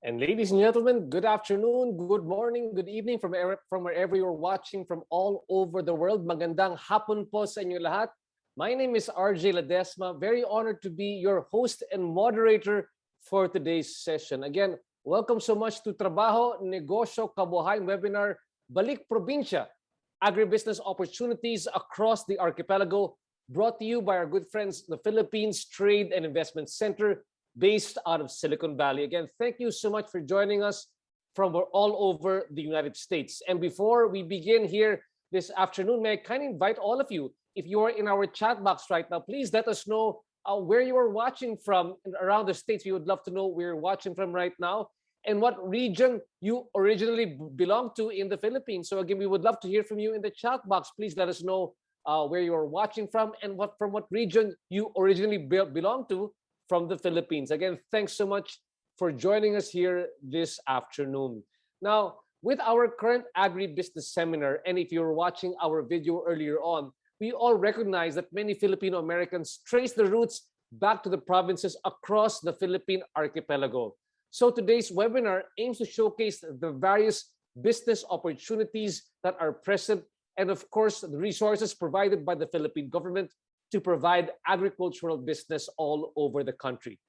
And ladies and gentlemen, good afternoon, good morning, good evening from wherever you're watching from all over the world. Magandang hapon po sa inyo lahat. My name is RJ Ledesma. Very honored to be your host and moderator for today's session. Again, welcome so much to Trabaho, Negosyo, Kabuhayan webinar, Balik Probinsya, Agribusiness Opportunities Across the Archipelago, brought to you by our good friends, the Philippines Trade and Investment Center, based out of Silicon Valley. Again, thank you so much for joining us from all over the United States. And before we begin here this afternoon, may I kindly invite all of you, if you are in our chat box right now, please let us know where you are watching from around the States. We would love to know where you're watching from right now and what region you originally belong to in the Philippines. So again, we would love to hear from you in the chat box. Please let us know where you are watching from and from what region you originally belong to from the Philippines. Again, thanks so much for joining us here this afternoon. Now, with our current agribusiness seminar, and if you're watching our video earlier on, we all recognize that many Filipino Americans trace their roots back to the provinces across the Philippine archipelago. So today's webinar aims to showcase the various business opportunities that are present and of course the resources provided by the Philippine government to provide agricultural business all over the country.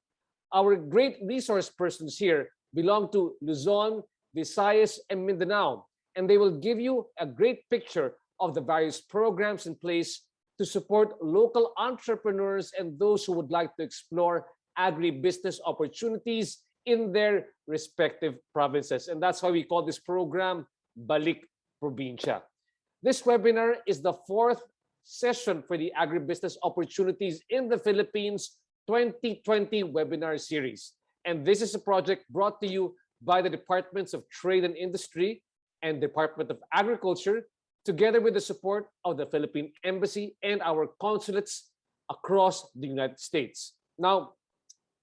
Our great resource persons here belong to Luzon, Visayas, and Mindanao, and they will give you a great picture of the various programs in place to support local entrepreneurs and those who would like to explore agribusiness opportunities in their respective provinces. And that's why we call this program Balik Probinsya. This webinar is the fourth session for the Agribusiness Opportunities in the Philippines 2020 webinar series. And this is a project brought to you by the Departments of Trade and Industry and Department of Agriculture, together with the support of the Philippine Embassy and our consulates across the United States. Now,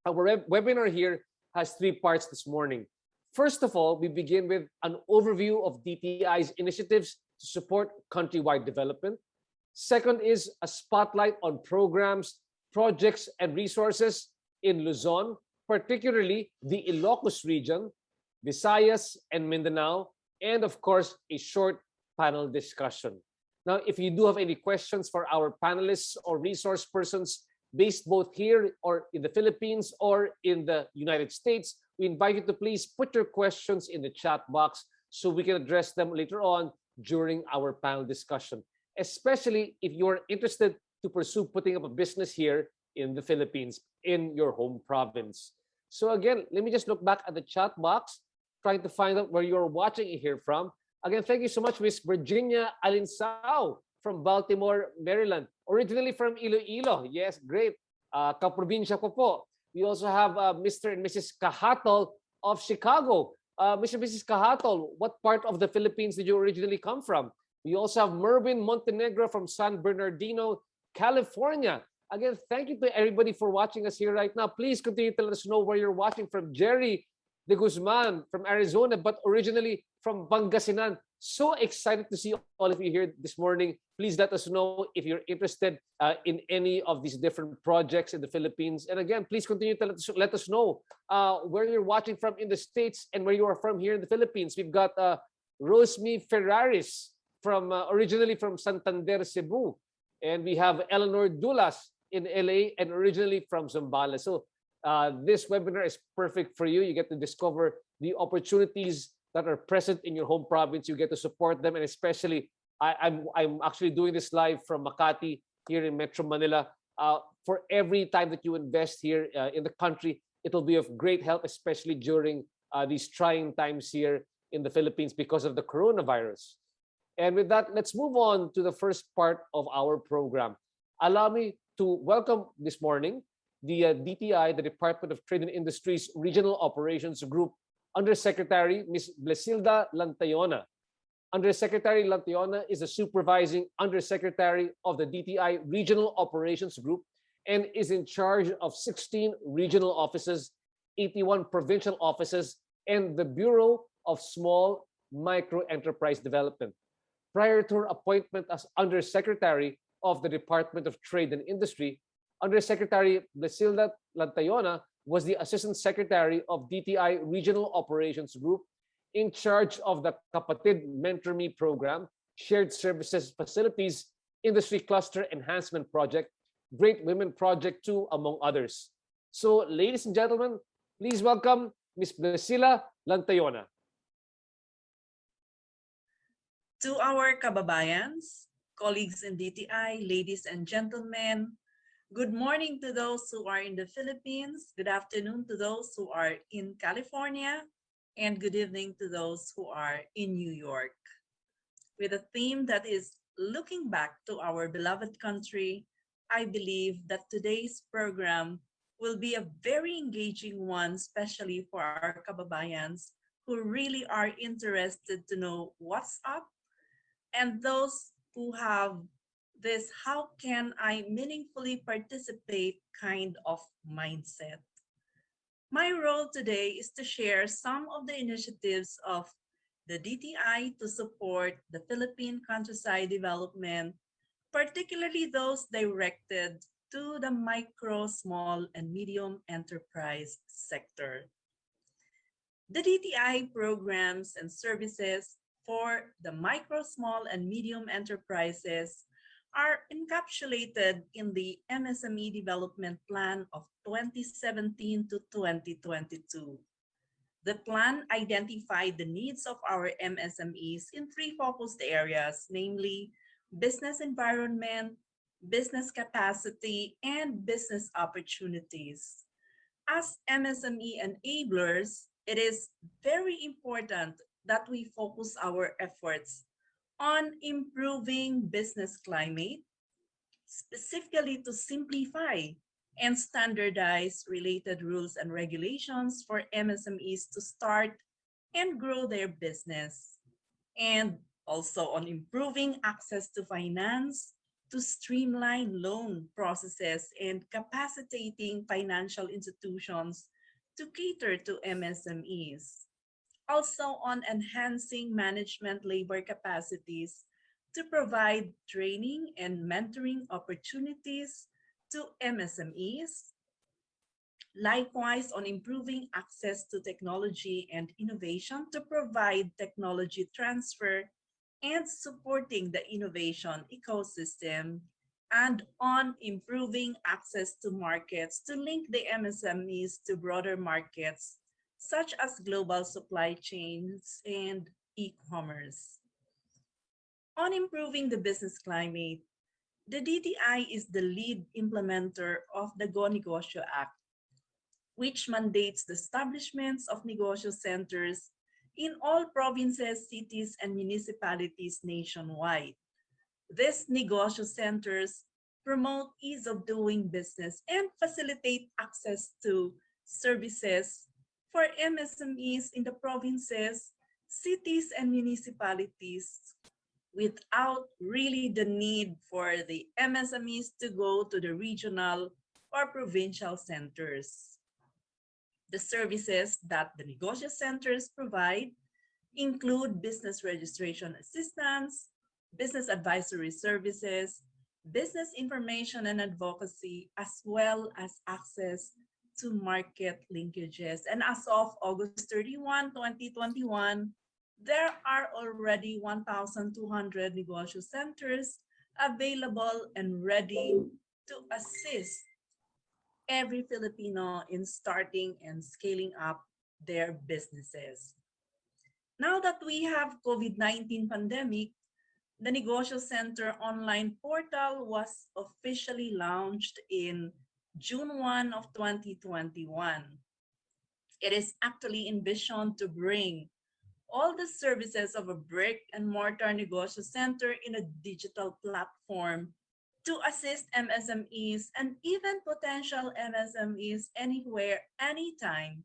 our webinar here has three parts this morning. First of all, we begin with an overview of DTI's initiatives to support countrywide development. Second is a spotlight on programs, projects, and resources in Luzon, particularly the Ilocos region, Visayas and Mindanao, and of course, a short panel discussion. Now, if you do have any questions for our panelists or resource persons based both here or in the Philippines or in the United States, we invite you to please put your questions in the chat box so we can address them later on during our panel discussion, especially if you're interested to pursue putting up a business here in the Philippines, in your home province. So again, let me just look back at the chat box, trying to find out where you're watching it here from. Again, thank you so much, Miss Virginia Alinsao from Baltimore, Maryland, originally from Iloilo. Yes, great. Kaprobinsya ko po. We also have Mr. and Mrs. Kahatol of Chicago. Mr. and Mrs. Kahatol, what part of the Philippines did you originally come from? We also have Mervin Montenegro from San Bernardino, California. Again, thank you to everybody for watching us here right now. Please continue to let us know where you're watching from. Jerry de Guzman from Arizona, but originally from Pangasinan. So excited to see all of you here this morning. Please let us know if you're interested in any of these different projects in the Philippines. And again, please continue to let us know where you're watching from in the States and where you are from here in the Philippines. We've got Rosmi Ferraris, from originally from Santander, Cebu. And we have Eleanor Dulas in LA and originally from Zambales. So this webinar is perfect for you. You get to discover the opportunities that are present in your home province. You get to support them. And especially, I'm actually doing this live from Makati here in Metro Manila. For every time that you invest here in the country, it will be of great help, especially during these trying times here in the Philippines because of the coronavirus. And with that, let's move on to the first part of our program. Allow me to welcome this morning the DTI, the Department of Trade and Industry's Regional Operations Group, Undersecretary Ms. Blesilda Lantayona. Undersecretary Lantayona is the supervising undersecretary of the DTI Regional Operations Group and is in charge of 16 regional offices, 81 provincial offices, and the Bureau of Small Micro Enterprise Development. Prior to her appointment as Undersecretary of the Department of Trade and Industry, Undersecretary Blesilda Lantayona was the Assistant Secretary of DTI Regional Operations Group in charge of the Kapatid Mentor Me program, Shared Services Facilities Industry Cluster Enhancement Project, Great Women Project 2, among others. So, ladies and gentlemen, please welcome Ms. Priscilla Lantayona. To our kababayans, colleagues in DTI, ladies and gentlemen, good morning to those who are in the Philippines, good afternoon to those who are in California, and good evening to those who are in New York. With a theme that is looking back to our beloved country, I believe that today's program will be a very engaging one, especially for our kababayans who really are interested to know what's up, and those who have this how can I meaningfully participate kind of mindset. My role today is to share some of the initiatives of the DTI to support the Philippine countryside development, particularly those directed to the micro, small, and medium enterprise sector. The DTI programs and services for the micro, small, and medium enterprises are encapsulated in the MSME Development Plan of 2017 to 2022. The plan identified the needs of our MSMEs in three focused areas, namely business environment, business capacity, and business opportunities. As MSME enablers, it is very important that we focus our efforts on improving business climate, specifically to simplify and standardize related rules and regulations for MSMEs to start and grow their business, and also on improving access to finance to streamline loan processes and capacitating financial institutions to cater to MSMEs. Also on enhancing management labor capacities to provide training and mentoring opportunities to MSMEs. Likewise, on improving access to technology and innovation to provide technology transfer and supporting the innovation ecosystem, and on improving access to markets to link the MSMEs to broader markets such as global supply chains and e-commerce. On improving the business climate, the DTI is the lead implementer of the Go Negosyo Act, which mandates the establishments of negosyo centers in all provinces, cities, and municipalities nationwide. These negosyo centers promote ease of doing business and facilitate access to services for MSMEs in the provinces, cities, and municipalities without really the need for the MSMEs to go to the regional or provincial centers. The services that the negosyo centers provide include business registration assistance, business advisory services, business information and advocacy, as well as access to market linkages. And as of August 31, 2021, there are already 1,200 negosyo centers available and ready to assist every Filipino in starting and scaling up their businesses. Now that we have COVID-19 pandemic, the Negosyo Center online portal was officially launched in June 1 of 2021. It is actually envisioned to bring all the services of a brick and mortar negosyo center in a digital platform to assist MSMEs and even potential MSMEs anywhere, anytime.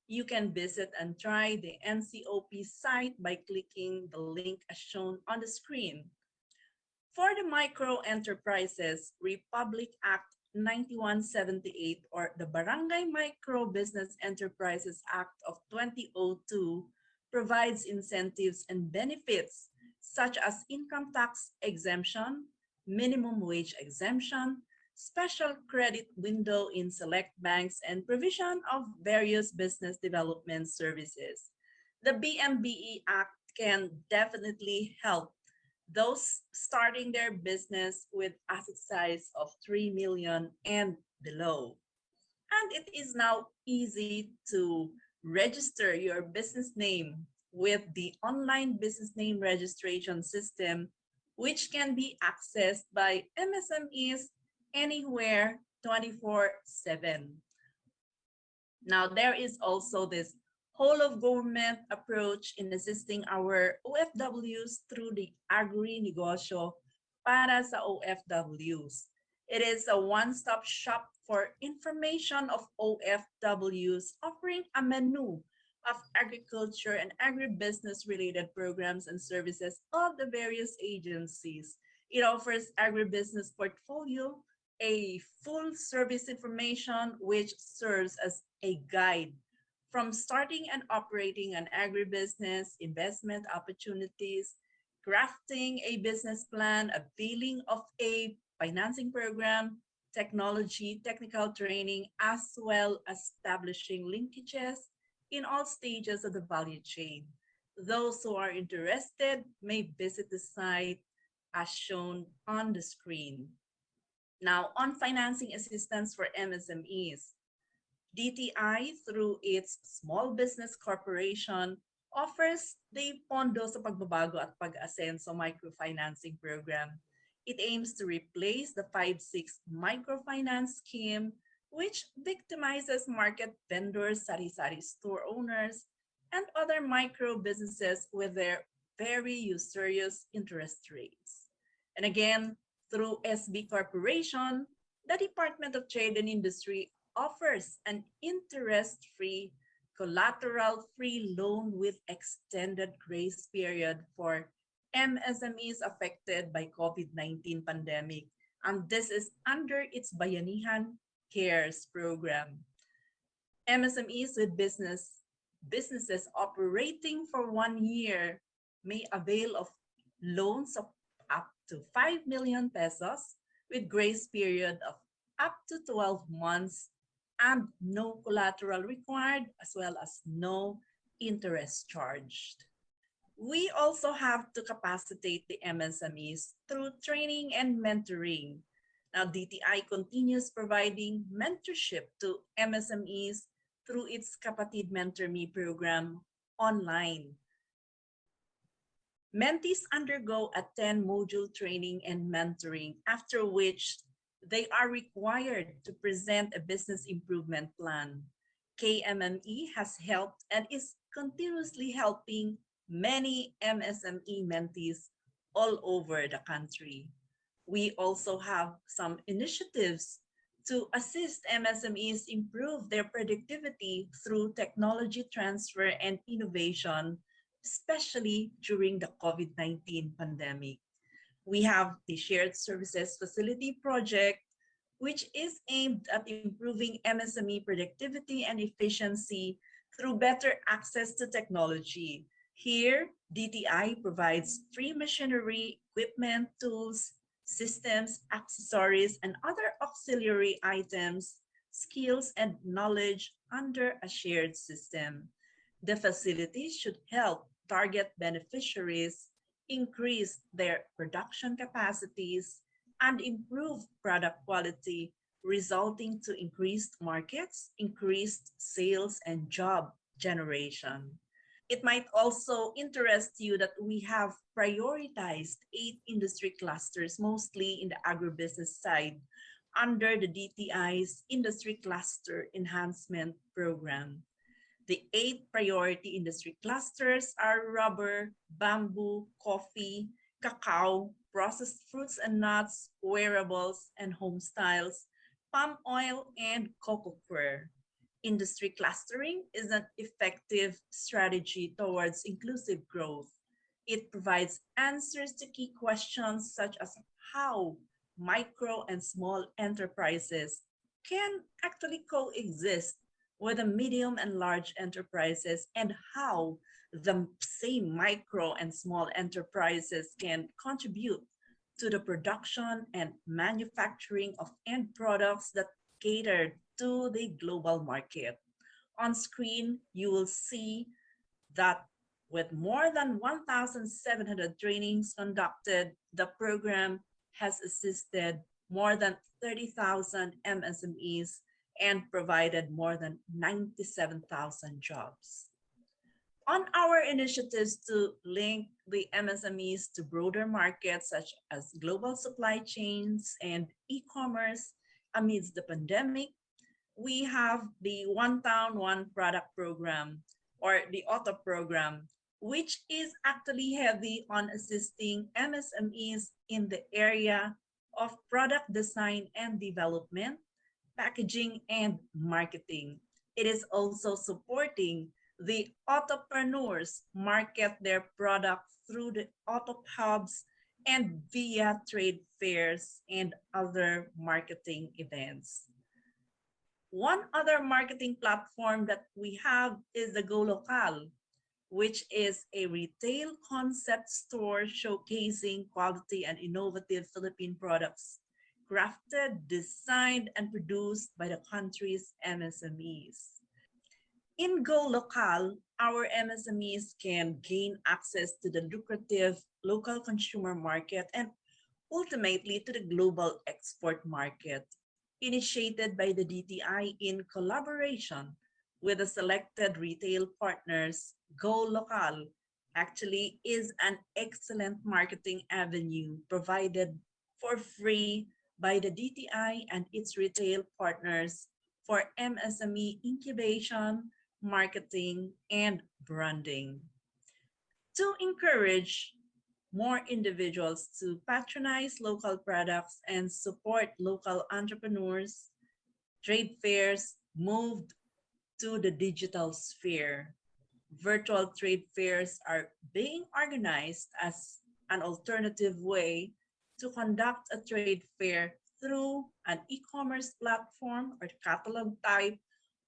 You can visit and try the NCOP site by clicking the link as shown on the screen. For the micro enterprises, Republic Act 9178 or the Barangay Micro Business Enterprises Act of 2002 provides incentives and benefits such as income tax exemption, minimum wage exemption, special credit window in select banks, and provision of various business development services. The BMBE Act can definitely help those starting their business with asset size of 3 million and below. And it is now easy to register your business name with the online business name registration system, which can be accessed by MSMEs anywhere 24/7. Now, there is also this whole of government approach in assisting our OFWs through the agri-negosyo para sa OFWs. It is a one-stop shop for information of OFWs, offering a menu of agriculture and agribusiness related programs and services of the various agencies. It offers agribusiness portfolio, a full service information which serves as a guide from starting and operating an agribusiness, investment opportunities, crafting a business plan, availing of a financing program, technology, technical training, as well as establishing linkages in all stages of the value chain. Those who are interested may visit the site as shown on the screen. Now, on financing assistance for MSMEs, DTI, through its Small Business Corporation, offers the Pondo sa Pagbabago at Pag-Asenso microfinancing program. It aims to replace the 5-6 microfinance scheme, which victimizes market vendors, sari-sari store owners, and other micro businesses with their very usurious interest rates. And again, through SB Corporation, the Department of Trade and Industry offers an interest-free, collateral-free loan with extended grace period for MSMEs affected by COVID-19 pandemic. And this is under its Bayanihan Cares program. MSMEs with businesses operating for 1 year may avail of loans of up to 5 million pesos with grace period of up to 12 months and no collateral required, as well as no interest charged. We also have to capacitate the MSMEs through training and mentoring. Now, DTI continues providing mentorship to MSMEs through its Kapatid Mentor Me program online. Mentees undergo a 10-module training and mentoring, after which they are required to present a business improvement plan. KMME has helped and is continuously helping many MSME mentees all over the country. We also have some initiatives to assist MSMEs improve their productivity through technology transfer and innovation, especially during the COVID-19 pandemic. We have the Shared Services Facility Project, which is aimed at improving MSME productivity and efficiency through better access to technology. Here, DTI provides free machinery, equipment, tools, systems, accessories, and other auxiliary items, skills, and knowledge under a shared system. The facility should help target beneficiaries increase their production capacities, and improve product quality, resulting to increased markets, increased sales, and job generation. It might also interest you that we have prioritized 8 industry clusters, mostly in the agribusiness side, under the DTI's Industry Cluster Enhancement Program. The 8 priority industry clusters are rubber, bamboo, coffee, cacao, processed fruits and nuts, wearables and home styles, palm oil, and cocoa coir. Industry clustering is an effective strategy towards inclusive growth. It provides answers to key questions such as how micro and small enterprises can actually coexist with the medium and large enterprises, and how the same micro and small enterprises can contribute to the production and manufacturing of end products that cater to the global market. On screen, you will see that with more than 1,700 trainings conducted, the program has assisted more than 30,000 MSMEs and provided more than 97,000 jobs. On our initiatives to link the MSMEs to broader markets such as global supply chains and e-commerce amidst the pandemic, we have the One Town, One Product program, or the auto program, which is actually heavy on assisting MSMEs in the area of product design and development, packaging, and marketing. It is also supporting the entrepreneurs market their product through the auto hubs and via trade fairs and other marketing events. One other marketing platform that we have is the Go Local, which is a retail concept store showcasing quality and innovative Philippine products, crafted, designed, and produced by the country's MSMEs. In Go Local, our MSMEs can gain access to the lucrative local consumer market and ultimately to the global export market. Initiated by the DTI in collaboration with the selected retail partners, Go Local actually is an excellent marketing avenue provided for free by the DTI and its retail partners for MSME incubation, marketing, and branding. To encourage more individuals to patronize local products and support local entrepreneurs, trade fairs moved to the digital sphere. Virtual trade fairs are being organized as an alternative way to conduct a trade fair through an e-commerce platform or catalog type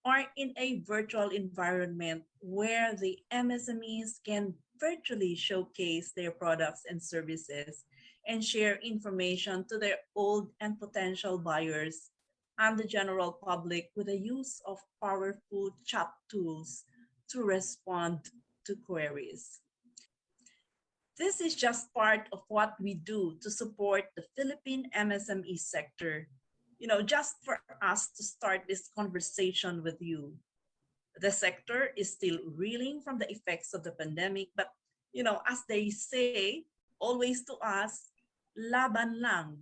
or in a virtual environment where the MSMEs can virtually showcase their products and services and share information to their old and potential buyers and the general public with the use of powerful chat tools to respond to queries. This is just part of what we do to support the Philippine MSME sector. Just for us to start this conversation with you. The sector is still reeling from the effects of the pandemic, but as they say, always to us, laban lang.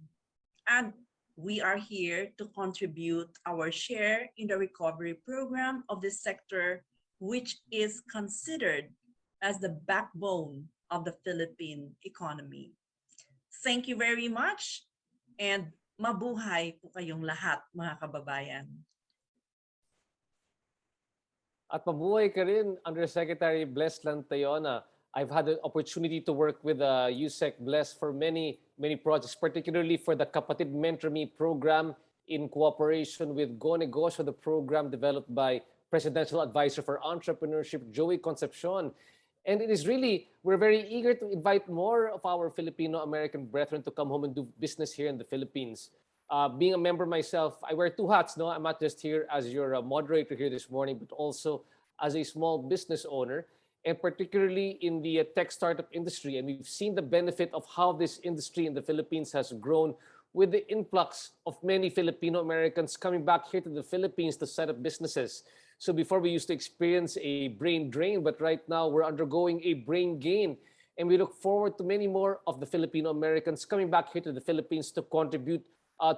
And we are here to contribute our share in the recovery program of this sector, which is considered as the backbone of the Philippine economy. Thank you very much, and mabuhay po kayong lahat, mga kababayan. At mabuhay ka rin, Undersecretary Bless Lantayona. I've had the opportunity to work with USEC Bless for many projects, particularly for the Kapatid Mentor Me program in cooperation with Go Negosyo, the program developed by Presidential Advisor for Entrepreneurship, Joey Concepcion. And it is really, we're very eager to invite more of our Filipino American brethren to come home and do business here in the Philippines. Being a member myself, I wear two hats. No, I'm not just here as your moderator here this morning, but also as a small business owner, and particularly in the tech startup industry. And we've seen the benefit of how this industry in the Philippines has grown with the influx of many Filipino Americans coming back here to the Philippines to set up businesses. So before we used to experience a brain drain, but right now we're undergoing a brain gain. And we look forward to many more of the Filipino Americans coming back here to the Philippines to contribute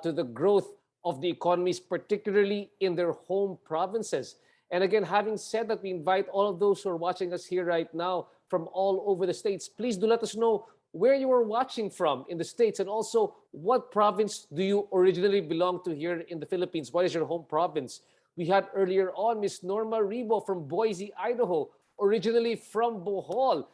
to the growth of the economies, particularly in their home provinces. And again, having said that, we invite all of those who are watching us here right now from all over the States. Please do let us know where you are watching from in the States, and also what province do you originally belong to here in the Philippines? What is your home province? We had earlier on Miss Norma Ribo from Boise, Idaho, originally from Bohol.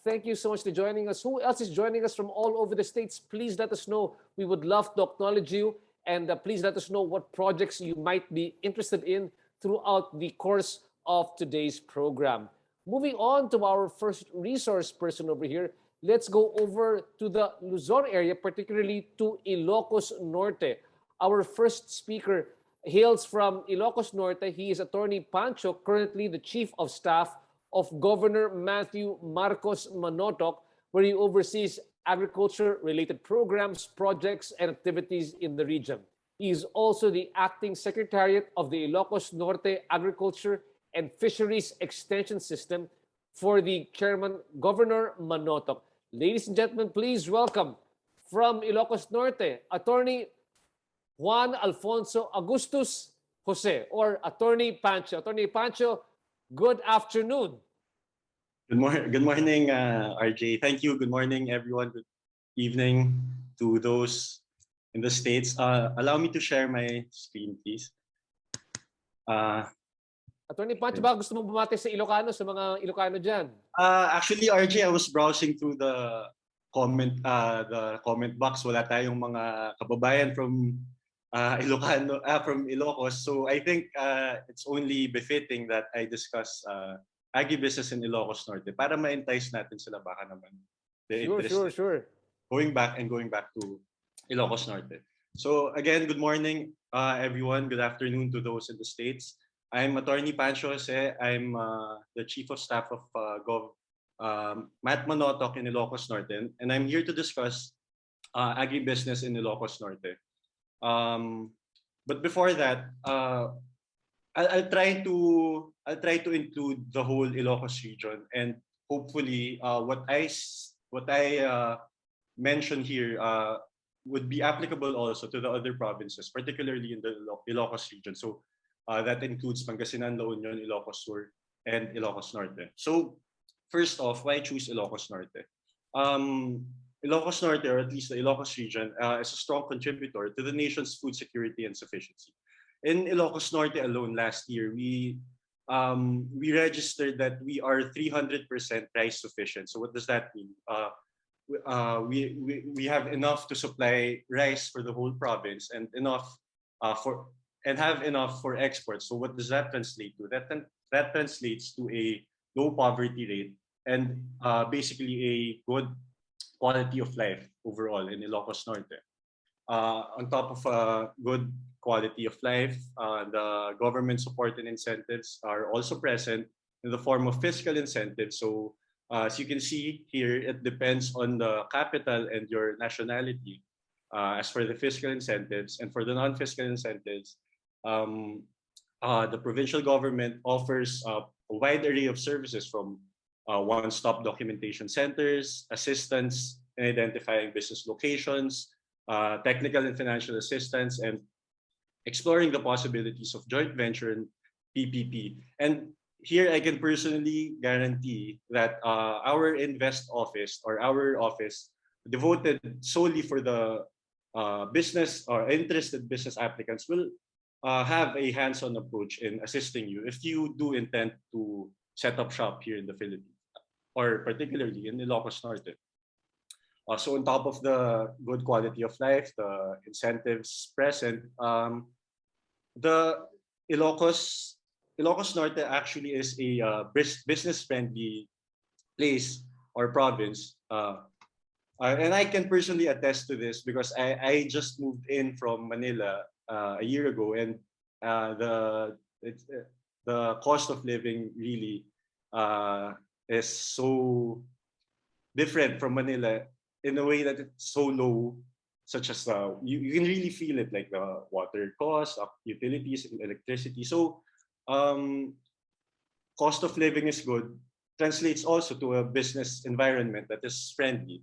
Thank you so much for joining us. Who else is joining us from all over the States? Please let us know. We would love to acknowledge you. And please let us know what projects you might be interested in throughout the course of today's program. Moving on to our first resource person over here, let's go over to the Luzon area, particularly to Ilocos Norte. Our first speaker hails from Ilocos Norte. He is Attorney Pancho, currently the Chief of Staff of Governor Matthew Marcos Manotoc, where he oversees agriculture-related programs, projects, and activities in the region. He is also the Acting Secretariat of the Ilocos Norte Agriculture and Fisheries Extension System for the Chairman, Governor Manotoc. Ladies and gentlemen, please welcome from Ilocos Norte, Attorney Juan Alfonso Agustus Jose, or Attorney Pancho. Attorney Pancho, good afternoon. Good morning, RJ. Thank you. Good morning, everyone. Good evening to those in the States. Allow me to share my screen, please. Attorney Pancho, ba gusto mong bumati sa Ilocano, sa mga Ilocano dyan? Actually, RJ, I was browsing through the comment box. Wala tayong mga kababayan from from Ilocos. So I think it's only befitting that I discuss agribusiness in Ilocos Norte para ma-entice natin sila, baka naman. Sure. Going back to Ilocos Norte. So again, good morning, everyone. Good afternoon to those in the States. I'm Attorney Pancho Jose. I'm the Chief of Staff of Matt Manotoc in Ilocos Norte, and I'm here to discuss agribusiness in Ilocos Norte. But before that, I'll try to include the whole Ilocos region, and hopefully what I mention here would be applicable also to the other provinces, particularly in the Ilocos region. So that includes Pangasinan, La Union, Ilocos Sur, and Ilocos Norte. So first off, why choose Ilocos Norte? Ilocos Norte, or at least the Ilocos region, is a strong contributor to the nation's food security and sufficiency. In Ilocos Norte alone last year, we registered that we are 300% rice sufficient. So what does that mean? We have enough to supply rice for the whole province and have enough for export. So what does that translate to? That translates to a low poverty rate and basically a good quality of life overall in Ilocos Norte. On top of a good quality of life, the government support and incentives are also present in the form of fiscal incentives. So as you can see here, it depends on the capital and your nationality. As for the fiscal incentives and for the non-fiscal incentives, the provincial government offers a wide array of services from one-stop documentation centers, assistance in identifying business locations, technical and financial assistance, and exploring the possibilities of joint venture and PPP. And here I can personally guarantee that our Invest office, or our office devoted solely for the business or interested business applicants, will have a hands-on approach in assisting you if you do intend to set up shop here in the Philippines, or particularly in Ilocos Norte. So on top of the good quality of life, the incentives present, the Ilocos Norte actually is a business-friendly place or province. And I can personally attest to this because I just moved in from Manila a year ago, and the cost of living really is so different from Manila in a way that it's so low, such as you can really feel it, like the water cost, utilities, and electricity. So cost of living is good, translates also to a business environment that is friendly.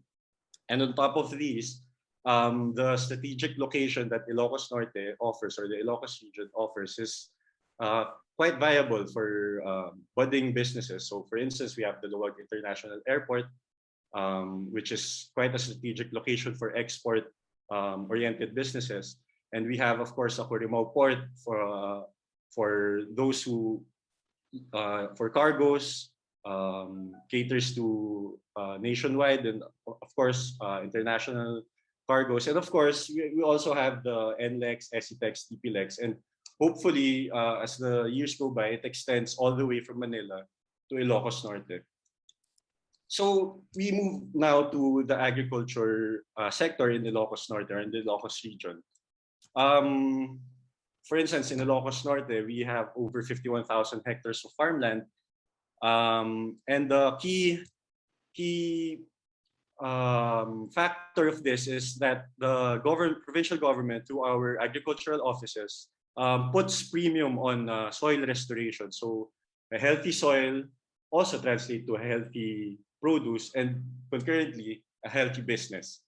And on top of these, the strategic location that Ilocos Norte offers, or the Ilocos region offers, is quite viable for budding businesses. So for instance, we have the Luwag International Airport, which is quite a strategic location for export oriented businesses. And we have, of course, a Corimao port for those who, for cargos, caters to nationwide and, of course, international cargos. And of course, we also have the NLEX, SETEX, TPLEX. And hopefully, as the years go by, it extends all the way from Manila to Ilocos Norte. So we move now to the agriculture sector in Ilocos Norte, or in the Ilocos region. For instance, in Ilocos Norte, we have over 51,000 hectares of farmland. And the key factor of this is that the provincial government, through our agricultural offices, puts premium on soil restoration. So a healthy soil also translates to a healthy produce, and concurrently a healthy business.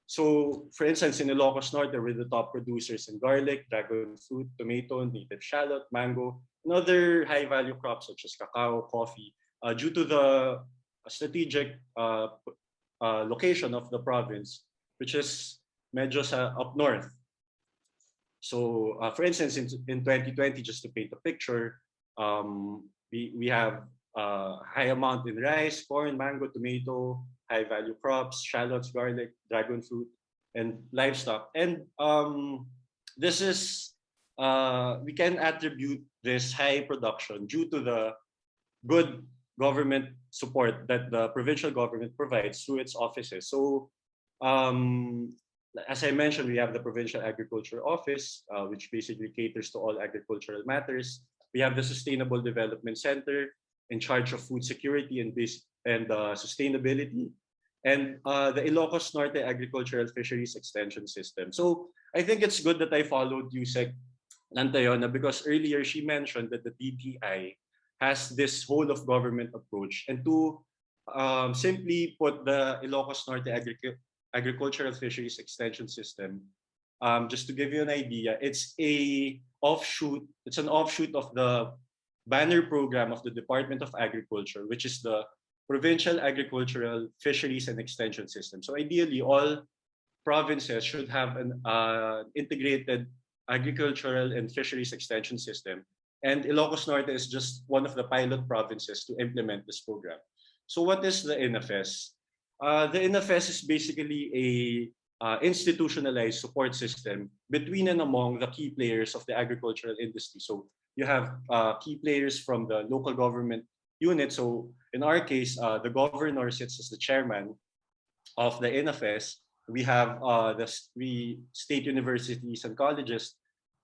So, for instance, in Ilocos Norte, we're the top producers in garlic, dragon fruit, tomato, native shallot, mango, and other high-value crops such as cacao, coffee, due to the strategic location of the province, which is medyo up north. So, for instance, in 2020, just to paint a picture, we have high amount in rice, corn, mango, tomato, high-value crops, shallots, garlic, dragon fruit, and livestock. And this is, we can attribute this high production due to the good government support that the provincial government provides through its offices. So, as I mentioned, we have the Provincial Agriculture Office, which basically caters to all agricultural matters. We have the Sustainable Development Center, in charge of food security and sustainability, and the Ilocos Norte Agricultural Fisheries Extension System. So I think it's good that I followed Yusek Lantayona, because earlier she mentioned that the DTI has this whole of government approach, and to simply put the Ilocos Norte Agricultural Fisheries Extension System, just to give you an idea, it's an offshoot of the banner program of the Department of Agriculture, which is the Provincial Agricultural Fisheries and Extension System. So ideally, all provinces should have an integrated agricultural and fisheries extension system. And Ilocos Norte is just one of the pilot provinces to implement this program. So what is the Nfs? The Nfs is basically a institutionalized support system between and among the key players of the agricultural industry. So you have key players from the local government unit. So in our case, the governor sits as the chairman of the Nfs. We have the state universities and colleges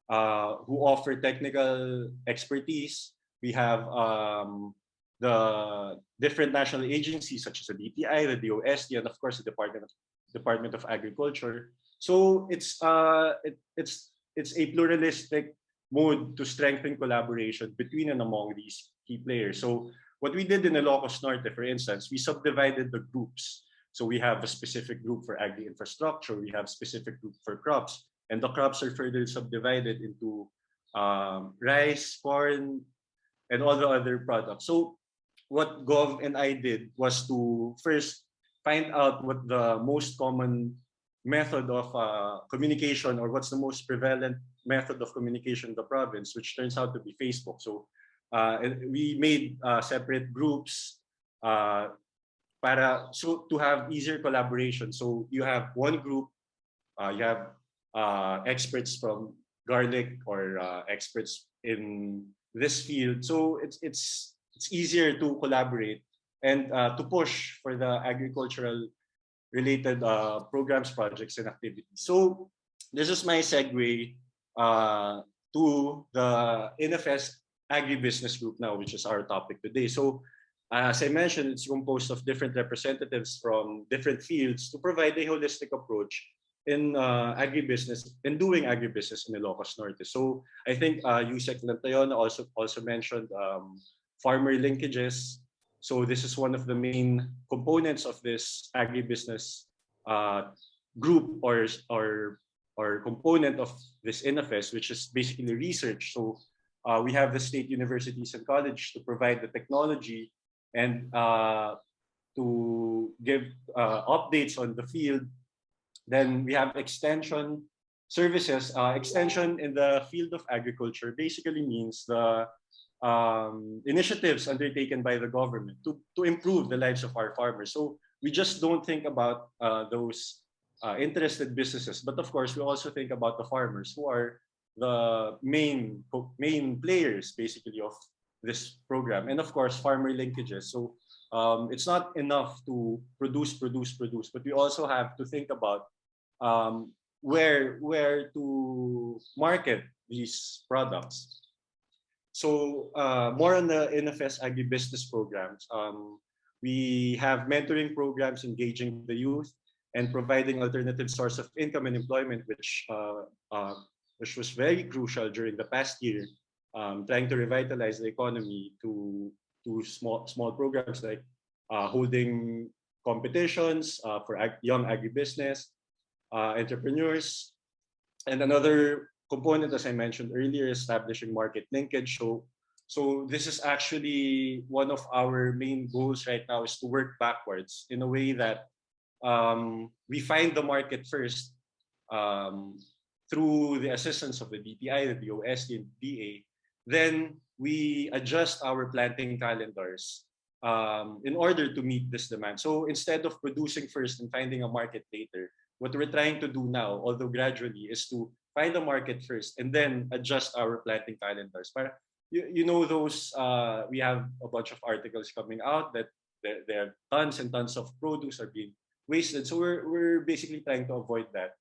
who offer technical expertise. We have the different national agencies such as the DTI, the DOST, and of course the Department of Agriculture. So it's a pluralistic mode to strengthen collaboration between and among these key players. So what we did in Ilocos Norte, for instance, we subdivided the groups. So we have a specific group for agri-infrastructure, we have specific group for crops, and the crops are further subdivided into rice, corn, and all the other products. So what Gov and I did was to first find out what the most common method of communication, or what's the most prevalent method of communication in the province, which turns out to be Facebook. So we made separate groups to have easier collaboration. So you have one group, you have experts from garlic or experts in this field. So it's easier to collaborate and to push for the agricultural related programs, projects, and activities. So this is my segue to the Nfs Agribusiness Group now, which is our topic today. So as I mentioned, it's composed of different representatives from different fields to provide a holistic approach in agribusiness, in doing agribusiness in Ilocos Norte. So I think Yusek Lantayona also mentioned Farmery Linkages. So this is one of the main components of this agribusiness group or component of this Nfs, which is basically research. So we have the state universities and college to provide the technology and to give updates on the field. Then we have extension services. Extension in the field of agriculture basically means the initiatives undertaken by the government to improve the lives of our farmers. So we just don't think about those interested businesses, but of course we also think about the farmers, who are the main players basically of this program. And of course, Farmery Linkages. So it's not enough to produce, but we also have to think about where to market these products. So more on the Nfs Agribusiness programs. We have mentoring programs engaging the youth and providing alternative source of income and employment, which was very crucial during the past year, trying to revitalize the economy to small programs like holding competitions for young agribusiness entrepreneurs. And another component, as I mentioned earlier, establishing market linkage. So this is actually one of our main goals right now, is to work backwards in a way that we find the market first through the assistance of the DTI, the DOST, and DA. Then we adjust our planting calendars in order to meet this demand. So instead of producing first and finding a market later, what we're trying to do now, although gradually, is to find a market first and then adjust our planting calendars. But you know those, we have a bunch of articles coming out that there are tons and tons of produce are being wasted. So we're basically trying to avoid that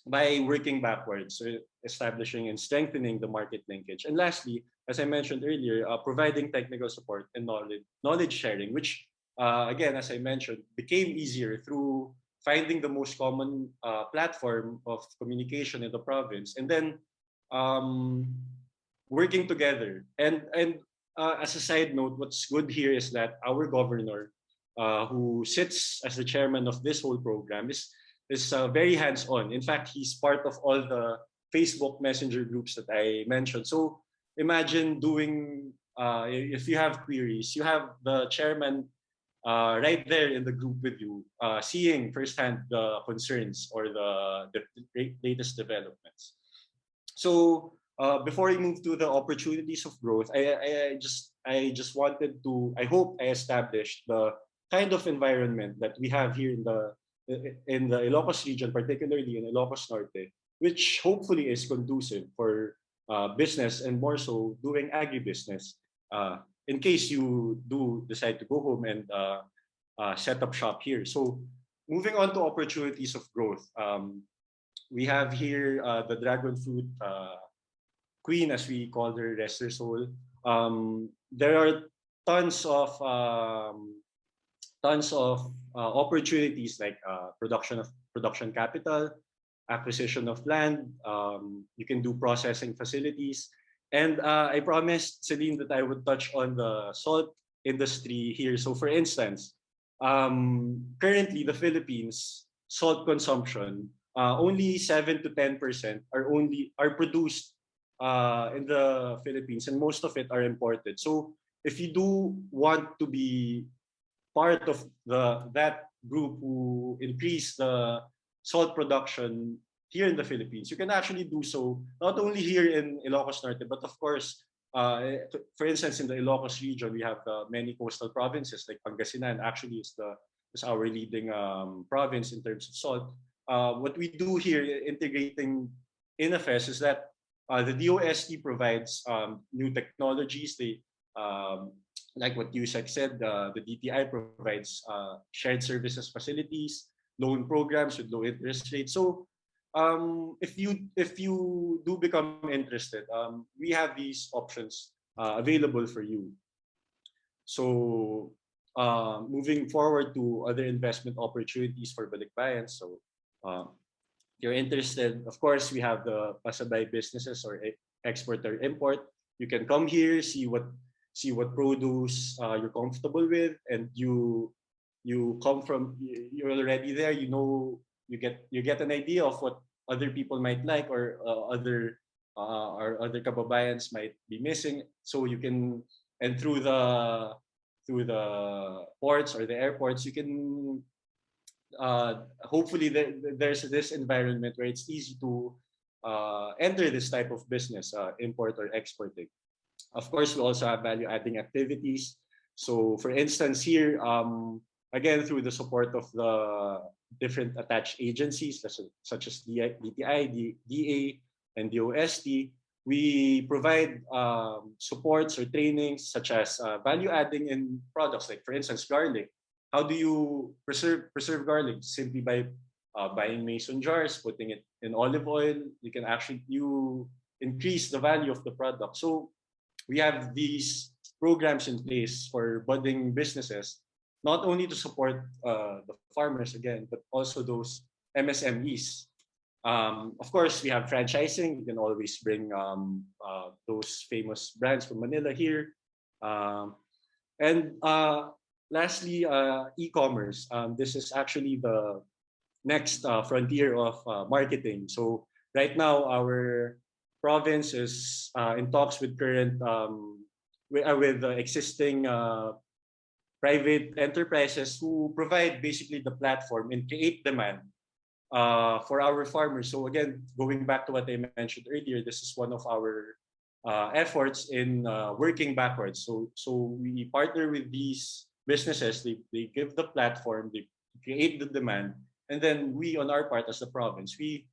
by working backwards, so establishing and strengthening the market linkage. And lastly, as I mentioned earlier, providing technical support and knowledge sharing, which again, as I mentioned, became easier through finding the most common platform of communication in the province, and then working together. And as a side note, what's good here is that our governor, who sits as the chairman of this whole program, is very hands-on. In fact, he's part of all the Facebook Messenger groups that I mentioned. So imagine doing, if you have queries, you have the chairman right there in the group with you, seeing firsthand the concerns or the latest developments. So before we move to the opportunities of growth, I just wanted to, I hope I established the kind of environment that we have here in the Ilocos region, particularly in Ilocos Norte, which hopefully is conducive for business, and more so doing agribusiness, in case you do decide to go home and set up shop here. So moving on to opportunities of growth, we have here the dragon fruit queen, as we call her, rest her soul. There are tons of opportunities like production capital, acquisition of land. You can do processing facilities. And I promised Celine that I would touch on the salt industry here. So for instance, currently the Philippines salt consumption, only 7 to 10% are produced in the Philippines, and most of it are imported. So if you do want to be part of that group who increase the salt production here in the Philippines, you can actually do so not only here in Ilocos Norte, but of course, for instance, in the Ilocos region, we have many coastal provinces like Pangasinan. Actually, is our leading province in terms of salt. What we do here, integrating Nfs, is that the DOST provides new technologies. They like what Yusek said, the DTI provides shared services facilities, loan programs with low interest rates. So if you do become interested, we have these options available for you. So moving forward to other investment opportunities for balikbayans. So if you're interested, of course, we have the pasabay businesses or export or import. You can come here, see what produce you're comfortable with, and you come from, you're already there. You know, you get an idea of what other people might like, or other kababayans might be missing. So you can, and through the ports or the airports, you can hopefully there's this environment where it's easy to enter this type of business, import or exporting. Of course, we also have value-adding activities. So for instance here, again, through the support of the different attached agencies such as DTI, DA, and DOST, We provide supports or trainings such as value adding in products, like for instance, garlic. How do you preserve garlic? Simply by buying mason jars, putting it in olive oil. You can actually increase the value of the product. So we have these programs in place for budding businesses, not only to support the farmers again, but also those MSMEs. Of course, we have franchising. You can always bring those famous brands from Manila here. And lastly, e-commerce. This is actually the next frontier of marketing. So right now, our province is in talks with current with existing private enterprises who provide basically the platform and create demand for our farmers. So again, going back to what I mentioned earlier, this is one of our efforts in working backwards. So we partner with these businesses. They give the platform, they create the demand, and then we, on our part as the province, we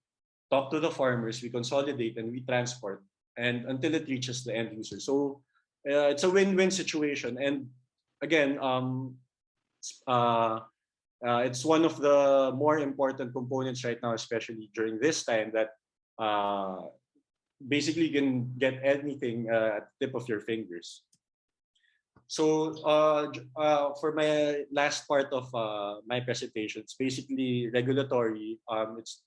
talk to the farmers, we consolidate, and we transport, and until it reaches the end user. So it's a win-win situation. And again, it's one of the more important components right now, especially during this time, that basically you can get anything at the tip of your fingers. So for my last part of my presentation, it's basically regulatory. It's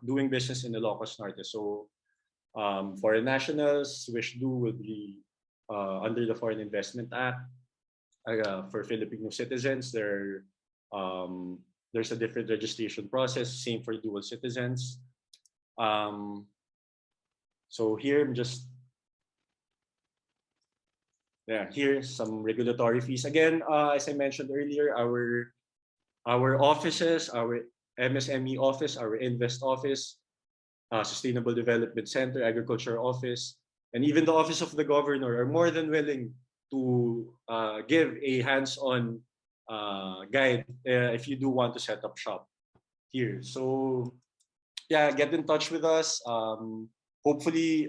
doing business in Ilocos Norte. So foreign nationals wish to do will be under the Foreign Investment Act. For Filipino citizens, there's a different registration process. Same for dual citizens. So here I'm just here's some regulatory fees. Again, as I mentioned earlier, our offices, our MSME office, our Invest office, Sustainable Development Center, Agriculture office, and even the Office of the Governor are more than willing to give a hands-on guide if you do want to set up shop here. So yeah, get in touch with us. Hopefully,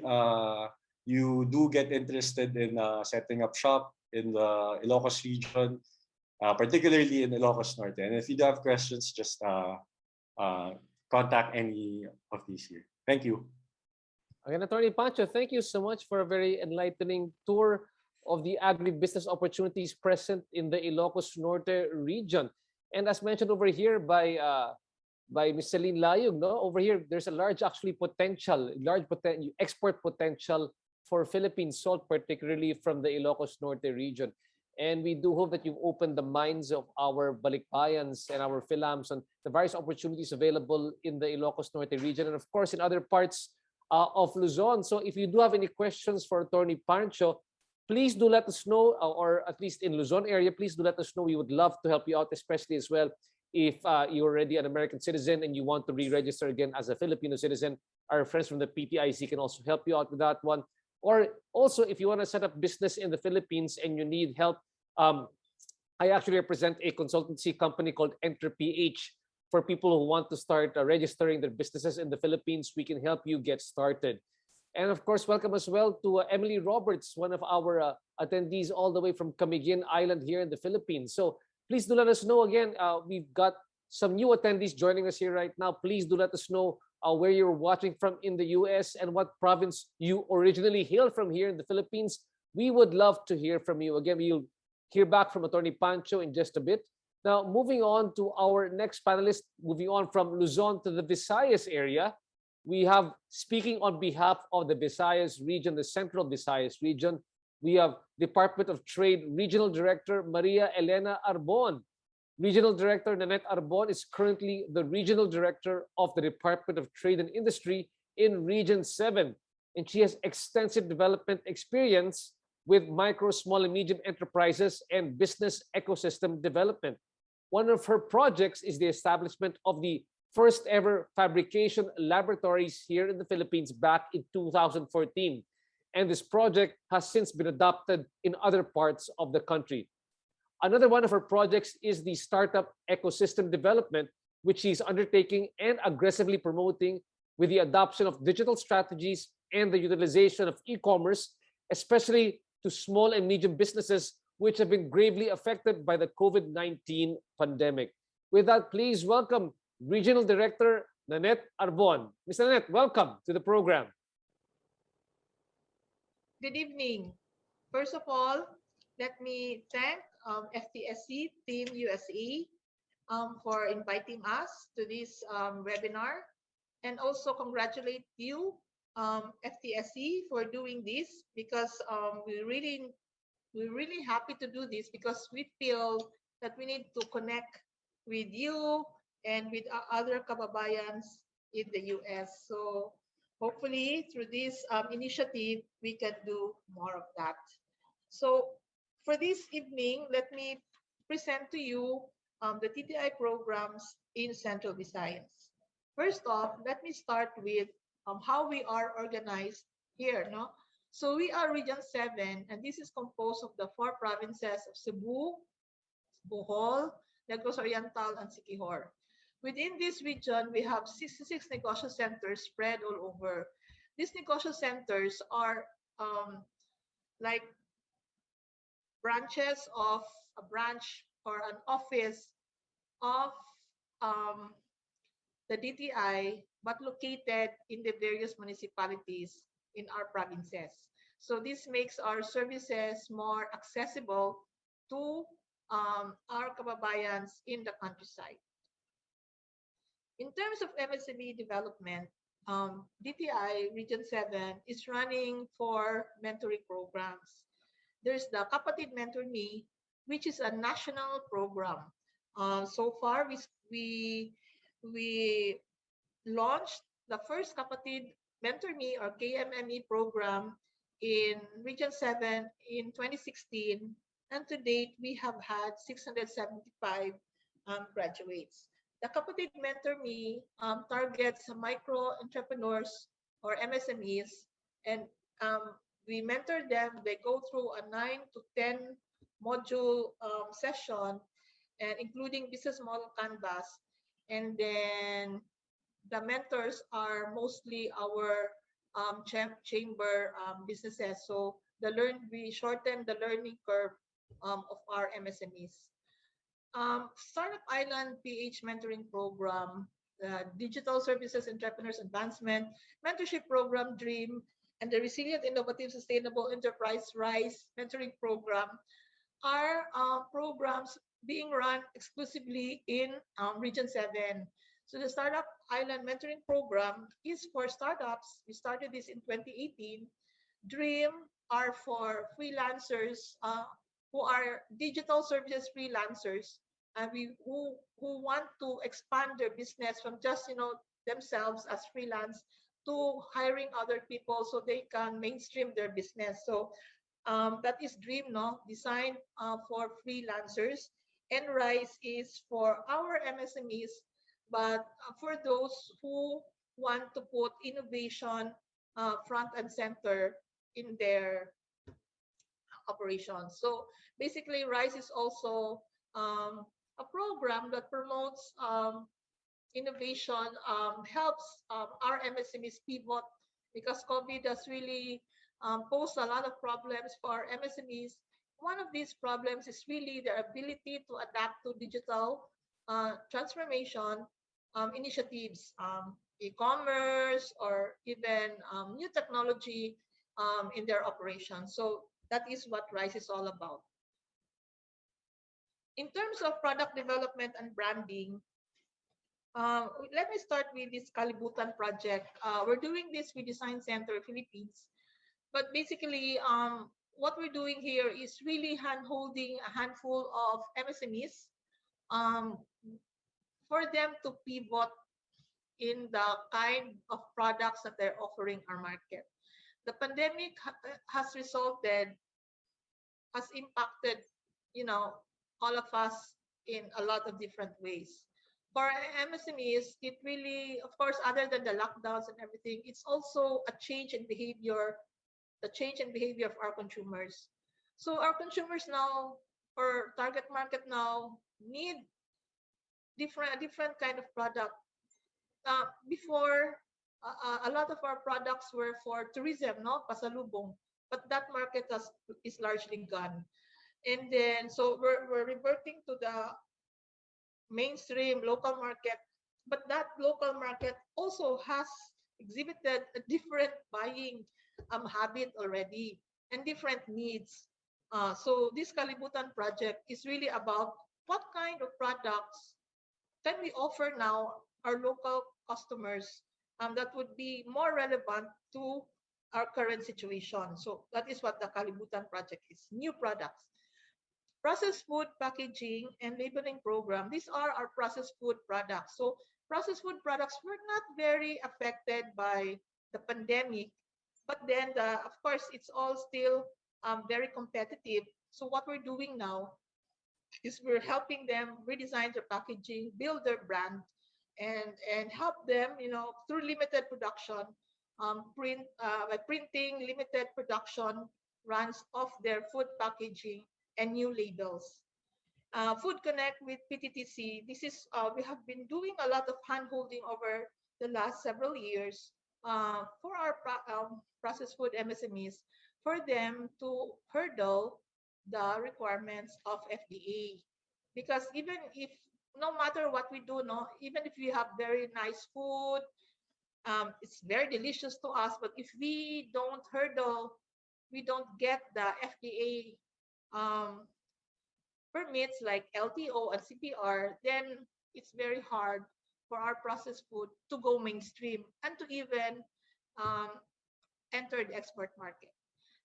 you do get interested in setting up shop in the Ilocos region, particularly in Ilocos Norte. And if you do have questions, just contact any of these here. Thank you. Again, Attorney Pancho, thank you so much for a very enlightening tour of the agribusiness opportunities present in the Ilocos Norte region. And as mentioned over here by Ms. Celine Layug, no, over here there's a large export potential for Philippine salt, particularly from the Ilocos Norte region. And we do hope that you've opened the minds of our balikbayans and our Philams on the various opportunities available in the Ilocos Norte region, and of course in other parts of Luzon. So if you do have any questions for Attorney Pancho, please do let us know, or at least in Luzon area, please do let us know. We would love to help you out, especially as well if you're already an American citizen and you want to re-register again as a Filipino citizen. Our friends from the PTIC can also help you out with that one. Or also, if you want to set up business in the Philippines and you need help, I actually represent a consultancy company called EnterPH for people who want to start registering their businesses in the Philippines. We can help you get started. And of course, welcome as well to Emily Roberts, one of our attendees all the way from Camiguin Island here in the Philippines. So please do let us know. Again, we've got some new attendees joining us here right now. Please do let us know where you're watching from in the US and what province you originally hail from here in the Philippines. We would love to hear from you. Again, we'll hear back from Attorney Pancho in just a bit. Now, moving on to our next panelist, moving on from Luzon to the Visayas area, we have, speaking on behalf of the Visayas region, the Central Visayas region, we have Department of Trade Regional Director Maria Elena Arbon. Regional Director Nanette Arbon is currently the Regional Director of the Department of Trade and Industry in Region 7. And she has extensive development experience with micro, small, and medium enterprises and business ecosystem development. One of her projects is the establishment of the first ever fabrication laboratories here in the Philippines back in 2014. And this project has since been adopted in other parts of the country. Another one of her projects is the startup ecosystem development, which she's undertaking and aggressively promoting with the adoption of digital strategies and the utilization of e-commerce, especially to small and medium businesses which have been gravely affected by the COVID-19 pandemic. With that, please welcome Regional Director Nanette Arbon. Ms. Nanette, welcome to the program. Good evening. First of all, let me thank FTSC Team USA for inviting us to this webinar, and also congratulate you, FTSC, for doing this, because we're really happy to do this, because we feel that we need to connect with you and with other kababayans in the US. So hopefully through this initiative, we can do more of that. So for this evening, let me present to you the TTI programs in Central Visayas. First off, let me start with how we are organized here. No? So we are Region 7, and this is composed of the 4 provinces of Cebu, Bohol, Negros Oriental, and Siquijor. Within this region, we have 66 negosyo centers spread all over. These negosyo centers are like branches of a branch or an office of the DTI, but located in the various municipalities in our provinces. So this makes our services more accessible to our kababayans in the countryside. In terms of MSME development, DTI Region 7 is running 4 mentoring programs. There's the Kapatid Mentor Me, which is a national program. So far, we launched the first Kapatid Mentor Me, or KMME program, in Region 7 in 2016, and to date we have had 675 graduates. The Kapatid Mentor Me targets micro entrepreneurs or MSMEs, and we mentor them. They go through a 9 to 10 module session, and including business model canvas. And then the mentors are mostly our chamber businesses. So we shorten the learning curve of our MSMEs. Startup Island PH Mentoring Program, Digital Services Entrepreneurs Advancement, Mentorship Program DREAM, and the Resilient Innovative Sustainable Enterprise RISE Mentoring Program are programs being run exclusively in Region 7. So the Startup Island Mentoring Program is for startups. We started this in 2018. DREAM are for freelancers who are digital services freelancers, and who want to expand their business from just themselves as freelance to hiring other people so they can mainstream their business. So that is DREAM, designed for freelancers, and RISE is for our MSMEs, but for those who want to put innovation front and center in their operations. So basically, RISE is also a program that promotes innovation, helps our MSMEs pivot, because COVID has really posed a lot of problems for our MSMEs. One of these problems is really their ability to adapt to digital transformation initiatives, e-commerce, or even new technology in their operations. So that is what RISE is all about. In terms of product development and branding, let me start with this Kalibutan project. We're doing this with Design Center Philippines, but basically what we're doing here is really hand-holding a handful of MSMEs for them to pivot in the kind of products that they're offering our market. The pandemic has impacted, all of us in a lot of different ways. For MSMEs, it really, of course, other than the lockdowns and everything, it's also a change in behavior, the change in behavior of our consumers. So our consumers now, or target market now, need a different kind of product. Before, a lot of our products were for tourism, no, pasalubong, but that market is largely gone. And then so we're reverting to the mainstream local market, but that local market also has exhibited a different buying habit already and different needs. So this Kalibutan project is really about what kind of products can we offer now our local customers that would be more relevant to our current situation. So that is what the Kalibutan project is, new products. Processed food packaging and labeling program, these are our processed food products. So processed food products were not very affected by the pandemic, but then of course it's all still very competitive. So what we're doing now is we're helping them redesign their packaging, build their brand, and help them, through limited production, by printing limited production runs of their food packaging and new labels. Food Connect with PTTC. This is we have been doing a lot of hand holding over the last several years for our processed food MSMEs, for them to hurdle the requirements of FDA. Because even if, no matter what we do, no, even if we have very nice food, it's very delicious to us, but if we don't hurdle, we don't get the FDA permits like LTO and CPR, then it's very hard for our processed food to go mainstream and to even um, enter the export market.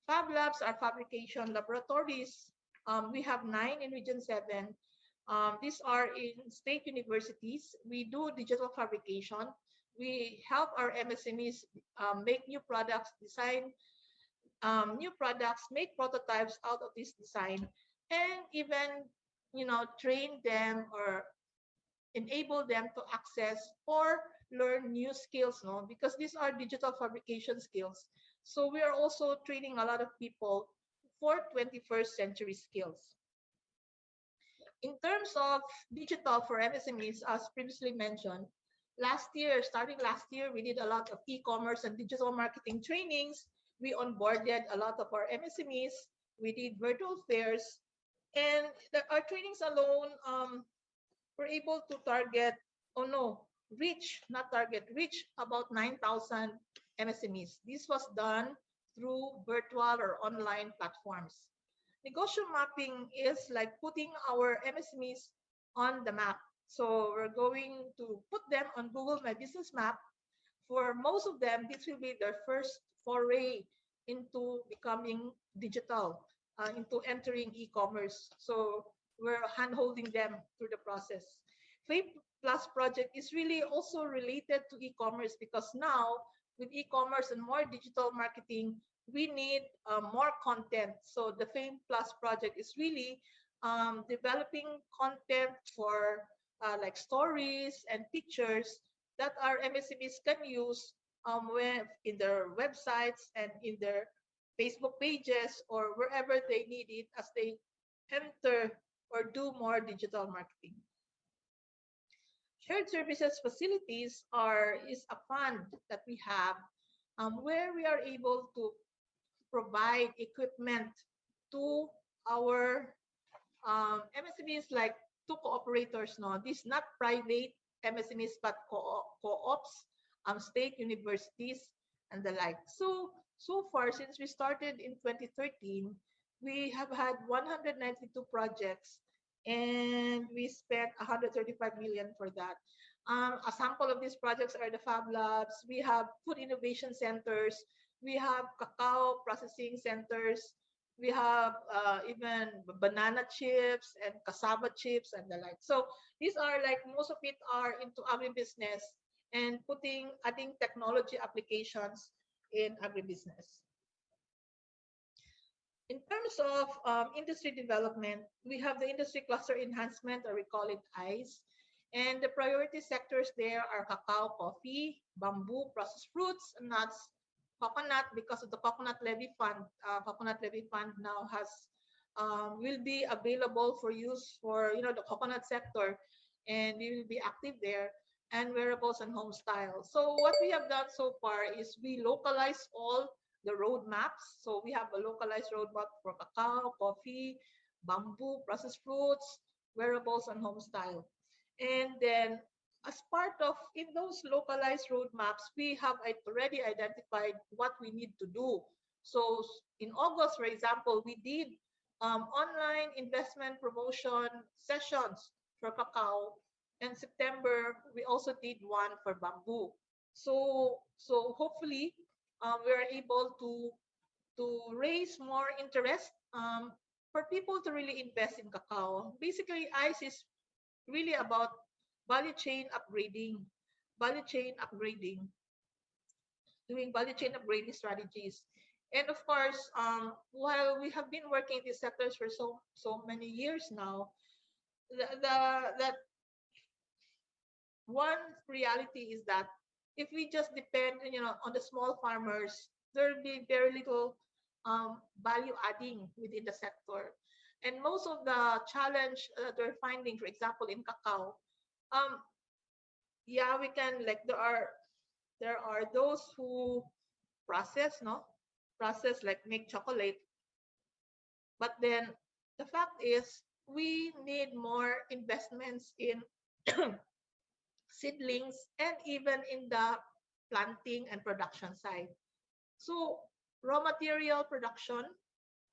Fab Labs are fabrication laboratories. We have 9 in Region 7. These are in state universities. We do digital fabrication. We help our MSMEs make new products, design new products, make prototypes out of this design, and even train them or enable them to access or learn new skills, no, because these are digital fabrication skills. So we are also training a lot of people for 21st century skills. In terms of digital for MSMEs, as previously mentioned, starting last year, we did a lot of e-commerce and digital marketing trainings. We onboarded a lot of our MSMEs. We did virtual fairs, and our trainings alone were able to reach about 9,000 MSMEs. This was done through virtual or online platforms. Negosyo mapping is like putting our MSMEs on the map. So we're going to put them on Google My Business Map. For most of them, this will be their first foray into becoming digital, into entering e-commerce. So we're hand-holding them through the process. Fave Plus project is really also related to e-commerce, because now with e-commerce and more digital marketing, we need more content. So the Fame Plus project is really developing content for like stories and pictures that our MSMEs can use in their websites and in their Facebook pages or wherever they need it as they enter or do more digital marketing. Shared services facilities is a fund that we have where we are able to provide equipment to our MSMEs, like to cooperators. No, these not private MSMEs but co-ops, state universities, and the like. So far, since we started in 2013, we have had 192 projects, and we spent 135 million for that. A sample of these projects are the Fab Labs. We have food innovation centers. We have cacao processing centers. We have even banana chips and cassava chips and the like. So these are like, most of it are into agribusiness and adding technology applications in agribusiness. In terms of industry development, we have the industry cluster enhancement, or we call it ICE. And the priority sectors there are cacao, coffee, bamboo, processed fruits, nuts, coconut. Because of the coconut levy fund, now will be available for use for the coconut sector, and we will be active there. and wearables and home style. So what we have done so far is we localize all the road maps. So we have a localized roadmap for cacao, coffee, bamboo, processed fruits, wearables, and home style. And then as part of in those localized roadmaps, we have already identified what we need to do. So in August, for example, we did online investment promotion sessions for cacao. And September, we also did one for bamboo. So hopefully, we are able to raise more interest for people to really invest in cacao. Basically, ICE is really about value chain upgrading, value chain upgrading, doing value chain upgrading strategies. And of course, while we have been working in these sectors for so many years now, that one reality is that if we just depend, on the small farmers, there will be very little value adding within the sector. And most of the challenge that we're finding, for example, in cacao, um, yeah, we can like there are those who process, no, process like make chocolate, but then the fact is we need more investments in seedlings and even in the planting and production side. So raw material production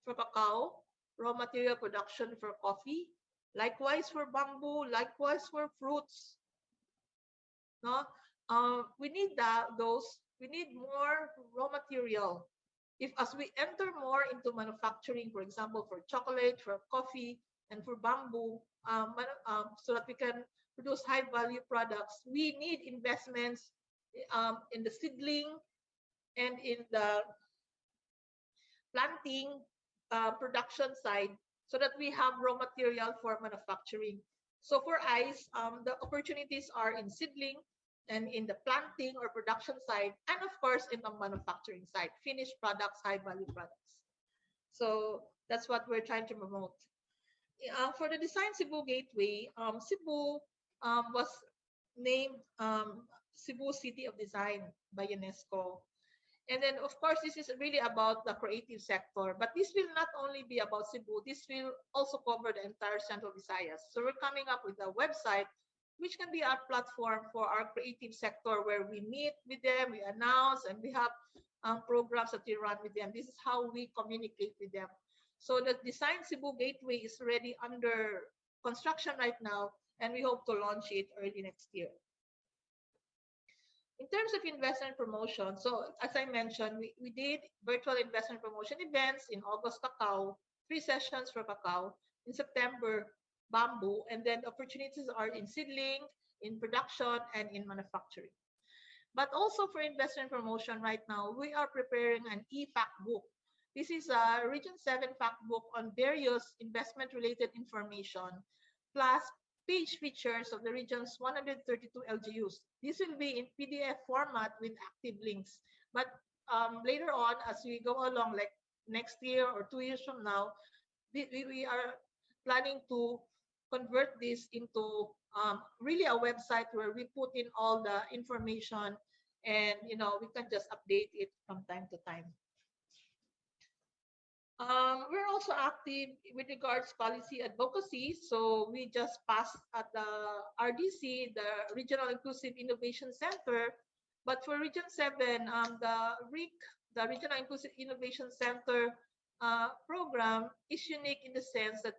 for cacao, raw material production for coffee, likewise for bamboo, likewise for fruits. No, we need those. We need more raw material. If as we enter more into manufacturing, for example, for chocolate, for coffee, and for bamboo, so that we can produce high value products, we need investments in the seedling and in the planting production side so that we have raw material for manufacturing. So for ICE, the opportunities are in seedling and in the planting or production side, and of course in the manufacturing side, finished products, high value products. So that's what we're trying to promote. For the Design Cebu Gateway, Cebu was named Cebu City of Design by UNESCO. And then, of course, this is really about the creative sector. But this will not only be about Cebu, this will also cover the entire Central Visayas. So we're coming up with a website, which can be our platform for our creative sector, where we meet with them, we announce, and we have programs that we run with them. This is how we communicate with them. So the Design Cebu Gateway is already under construction right now, and we hope to launch it early next year. In terms of investment promotion, so as I mentioned, we did virtual investment promotion events in August, cacao, 3 sessions for cacao, in September, bamboo, and then opportunities are in seedling, in production, and in manufacturing. But also for investment promotion right now, we are preparing an e-fact book. This is a Region 7 fact book on various investment-related information, plus page features of the region's 132 LGUs. This will be in PDF format with active links. But later on, as we go along, like next year or 2 years from now, we are planning to convert this into really a website where we put in all the information, and we can just update it from time to time. We're also active with regards policy advocacy. So we just passed at the RDC, the Regional Inclusive Innovation Center. But for Region 7, the RIC, the Regional Inclusive Innovation Center program is unique in the sense that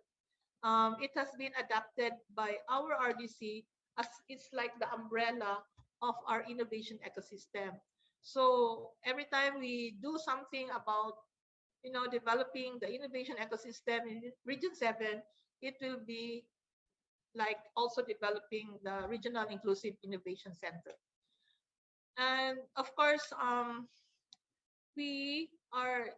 it has been adapted by our RDC as it's like the umbrella of our innovation ecosystem. So every time we do something about developing the innovation ecosystem in Region 7, it will be like also developing the Regional Inclusive Innovation Center. And of course, we are,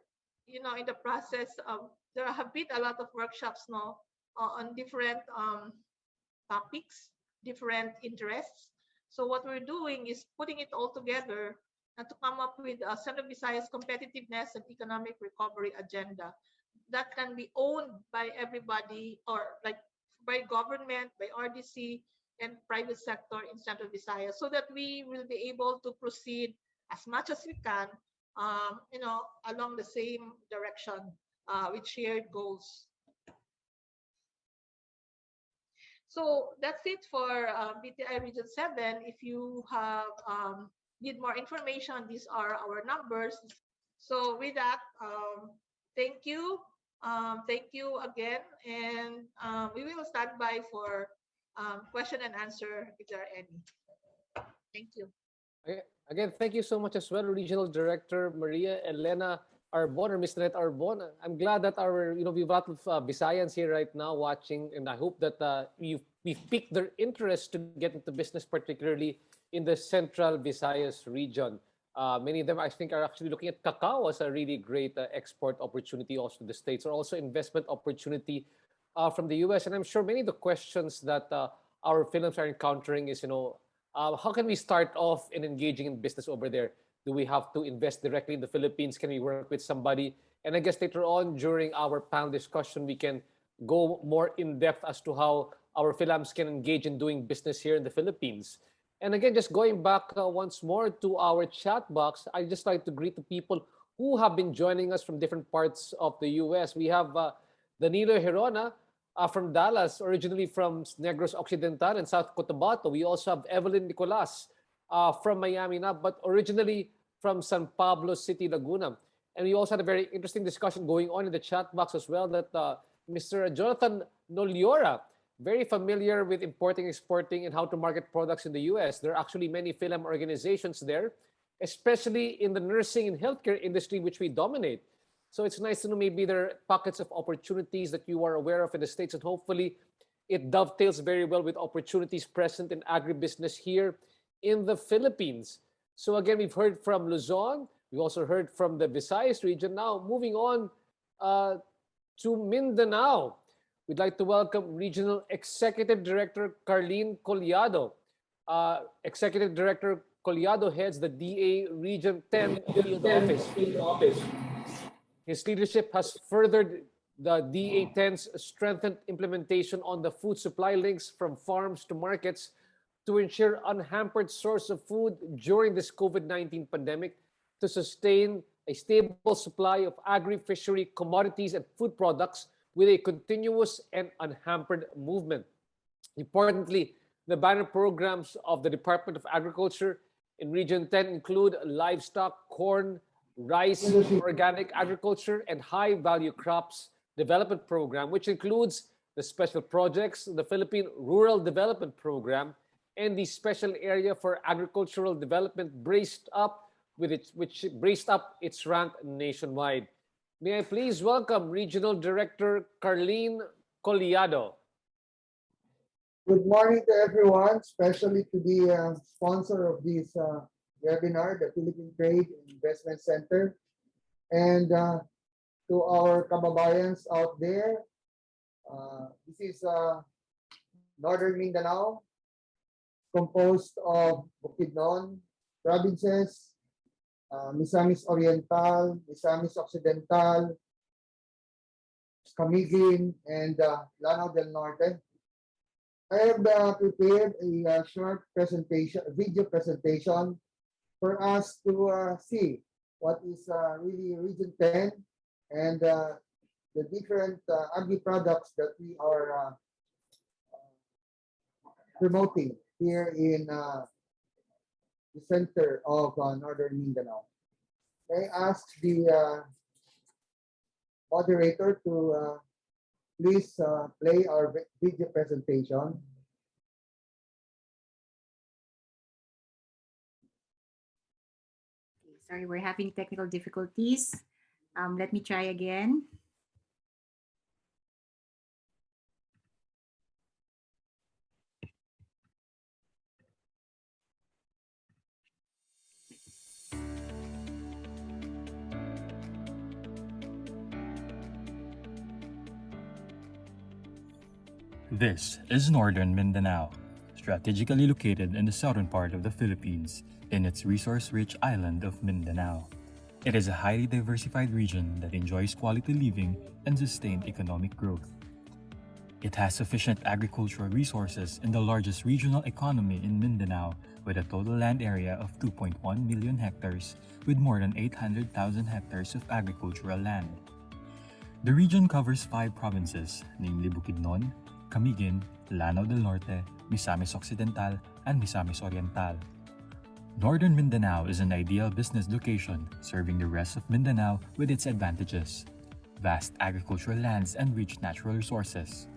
in the process of, there have been a lot of workshops now on different topics, different interests. So what we're doing is putting it all together and to come up with a Central Visayas competitiveness and economic recovery agenda that can be owned by everybody, or like by government, by RDC, and private sector in Central Visayas, so that we will be able to proceed as much as we can, along the same direction with shared goals. So that's it for BTI Region 7. If you have need more information, these are our numbers. So with that, thank you. Thank you again. And we will stand by for question and answer if there are any. Thank you. Again, thank you so much as well, Regional Director Maria Elena Arbon or Ms. Net Arbon. I'm glad that we've got Visayans here right now watching, and I hope that we've piqued their interest to get into business, particularly in the Central Visayas region. Many of them, I think, are actually looking at cacao as a really great export opportunity also to the States, or also investment opportunity from the US. And I'm sure many of the questions that our Philippines are encountering is, how can we start off in engaging in business over there? Do we have to invest directly in the Philippines? Can we work with somebody? And I guess later on during our panel discussion, we can go more in depth as to how our Philams can engage in doing business here in the Philippines. And again, just going back once more to our chat box, I'd just like to greet the people who have been joining us from different parts of the US. We have Danilo Hirona from Dallas, originally from Negros Occidental and South Cotabato. We also have Evelyn Nicolas from Miami na, but originally from San Pablo City, Laguna. And we also had a very interesting discussion going on in the chat box as well that Mr. Jonathan Noliora, very familiar with importing, exporting, and how to market products in the US. There are actually many Philam organizations there, especially in the nursing and healthcare industry, which we dominate. So it's nice to know maybe there are pockets of opportunities that you are aware of in the States, and hopefully it dovetails very well with opportunities present in agribusiness here in the Philippines. So again, we've heard from Luzon. We also heard from the Visayas region. Now, moving on to Mindanao. We'd like to welcome Regional Executive Director Carlene Collado. Executive Director Collado heads the DA Region 10 Field Office. His leadership has furthered the DA10's strengthened implementation on the food supply links from farms to markets to ensure unhampered source of food during this COVID-19 pandemic, to sustain a stable supply of agri-fishery commodities and food products with a continuous and unhampered movement. Importantly, the banner programs of the Department of Agriculture in Region 10 include livestock, corn, rice, organic agriculture, and high-value crops development program, which includes the special projects, the Philippine Rural Development Program, and the special area for agricultural development which braced up its rank nationwide. May I please welcome Regional Director Carlene Collado. Good morning to everyone, especially to the sponsor of this webinar, the Philippine Trade and Investment Center, and to our kababayans out there. This is Northern Mindanao, composed of Bukidnon provinces, Msmes Oriental, Msmes Occidental, Camiguin, and Lanao del Norte. I have prepared a short presentation, a video presentation for us to see what is really Region 10 and the different agri-products that we are promoting here in the center of Northern Mindanao. I ask the moderator to please play our video presentation. Sorry, we're having technical difficulties. Let me try again. This is Northern Mindanao, strategically located in the southern part of the Philippines, in its resource-rich island of Mindanao. It is a highly diversified region that enjoys quality living and sustained economic growth. It has sufficient agricultural resources in the largest regional economy in Mindanao, with a total land area of 2.1 million hectares, with more than 800,000 hectares of agricultural land. The region covers 5 provinces, namely Bukidnon, Camiguin, Lanao del Norte, Misamis Occidental, and Misamis Oriental. Northern Mindanao is an ideal business location, serving the rest of Mindanao with its advantages: vast agricultural lands and rich natural resources,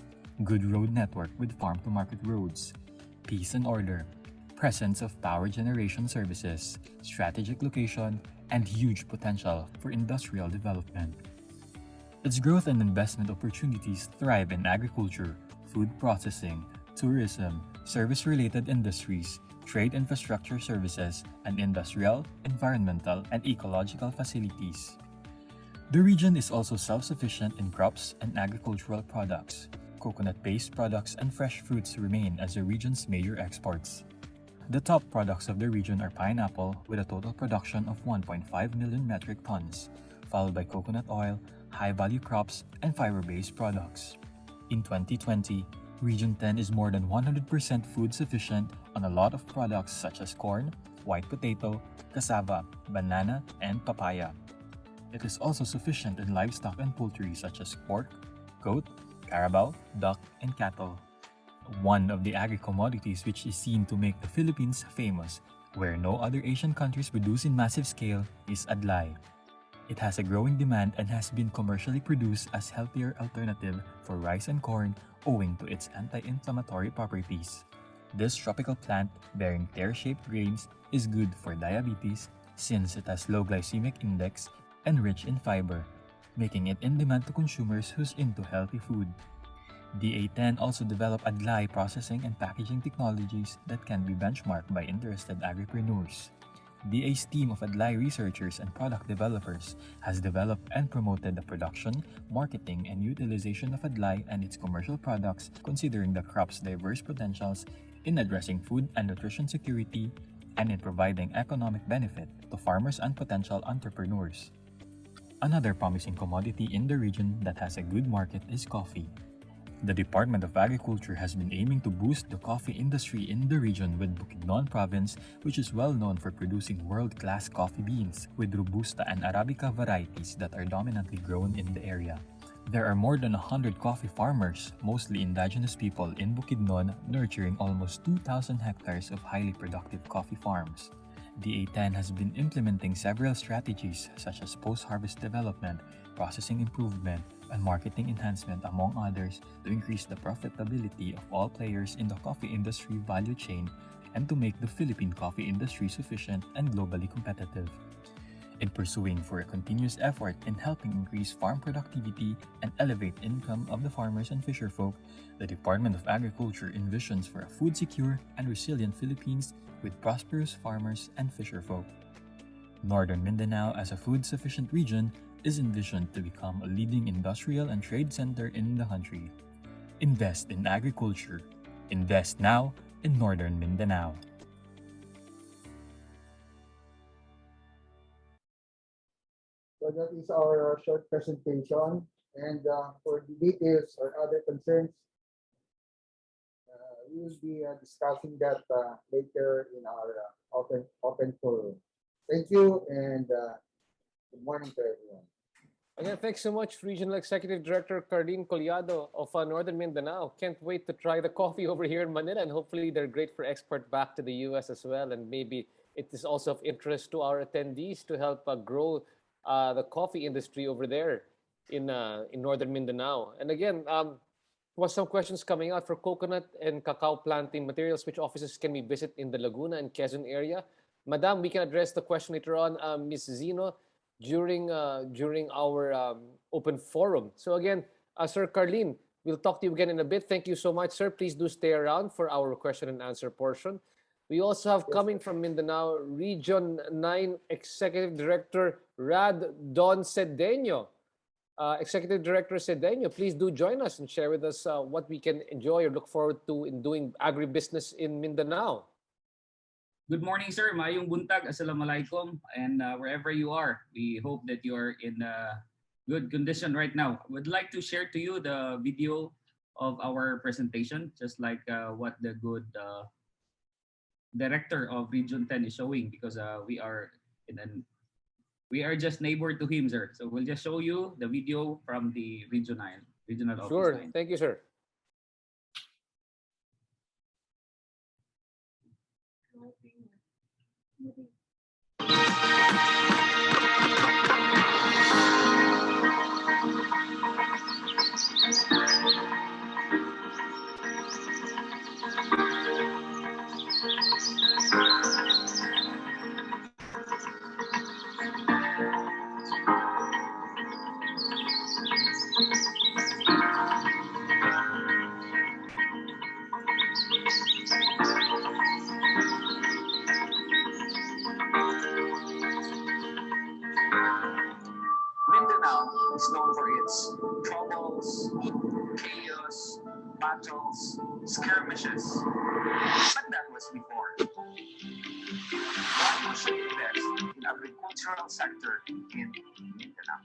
good road network with farm-to-market roads, peace and order, presence of power generation services, strategic location, and huge potential for industrial development. Its growth and investment opportunities thrive in agriculture, food processing, tourism, service-related industries, trade infrastructure services, and industrial, environmental, and ecological facilities. The region is also self-sufficient in crops and agricultural products. Coconut-based products and fresh fruits remain as the region's major exports. The top products of the region are pineapple, with a total production of 1.5 million metric tons, followed by coconut oil, high-value crops, and fiber-based products. In 2020, Region 10 is more than 100% food sufficient on a lot of products such as corn, white potato, cassava, banana, and papaya. It is also sufficient in livestock and poultry such as pork, goat, carabao, duck, and cattle. One of the agri-commodities which is seen to make the Philippines famous, where no other Asian countries produce in massive scale, is adlay. It has a growing demand and has been commercially produced as healthier alternative for rice and corn owing to its anti-inflammatory properties. This tropical plant, bearing pear-shaped grains, is good for diabetes since it has low glycemic index and rich in fiber, making it in demand to consumers who's into healthy food. DA10 also developed adlay processing and packaging technologies that can be benchmarked by interested agripreneurs. DA's team of adlay researchers and product developers has developed and promoted the production, marketing, and utilization of adlay and its commercial products, considering the crop's diverse potentials in addressing food and nutrition security and in providing economic benefit to farmers and potential entrepreneurs. Another promising commodity in the region that has a good market is coffee. The Department of Agriculture has been aiming to boost the coffee industry in the region with Bukidnon province, which is well known for producing world-class coffee beans with Robusta and Arabica varieties that are dominantly grown in the area. There are more than 100 coffee farmers, mostly indigenous people, in Bukidnon, nurturing almost 2,000 hectares of highly productive coffee farms. The A10 has been implementing several strategies such as post-harvest development, processing improvement, and marketing enhancement, among others, to increase the profitability of all players in the coffee industry value chain and to make the Philippine coffee industry sufficient and globally competitive. In pursuing for a continuous effort in helping increase farm productivity and elevate income of the farmers and fisherfolk, the Department of Agriculture envisions for a food-secure and resilient Philippines with prosperous farmers and fisherfolk. Northern Mindanao, as a food-sufficient region, is envisioned to become a leading industrial and trade center in the country. Invest in agriculture. Invest now in Northern Mindanao. So that is our short presentation. And for the details or other concerns, we will be discussing that later in our open forum. Thank you and good morning to everyone. Again, thanks so much, Regional Executive Director Cardine Collado of Northern Mindanao. Can't wait to try the coffee over here in Manila, and hopefully they're great for export back to the US as well. And maybe it is also of interest to our attendees to help grow the coffee industry over there in Northern Mindanao. And again, was some questions coming out for coconut and cacao planting materials. Which offices can we visit in the Laguna and Quezon area? Madam, we can address the question later on, Ms. Zino, during our open forum. So again, Sir Carlin, we'll talk to you again in a bit. Thank you so much, sir. Please do stay around for our question and answer portion. We also have coming from Mindanao, Region 9 Executive Director Rad Don Cedeño. Executive Director Cedeño, please do join us and share with us what we can enjoy or look forward to in doing agribusiness in Mindanao. Good morning, sir. Mayong buntag. Assalamualaikum. And wherever you are, we hope that you are in good condition right now. I would like to share to you the video of our presentation, just like what the good director of Region 10 is showing, because we are just neighbor to him, sir. So we'll just show you the video from the regional office Sure. 9. Thank you, sir. Mindanao is known for its troubles, chaos, battles, skirmishes. But that was before. What was the best in agricultural sector in Mindanao?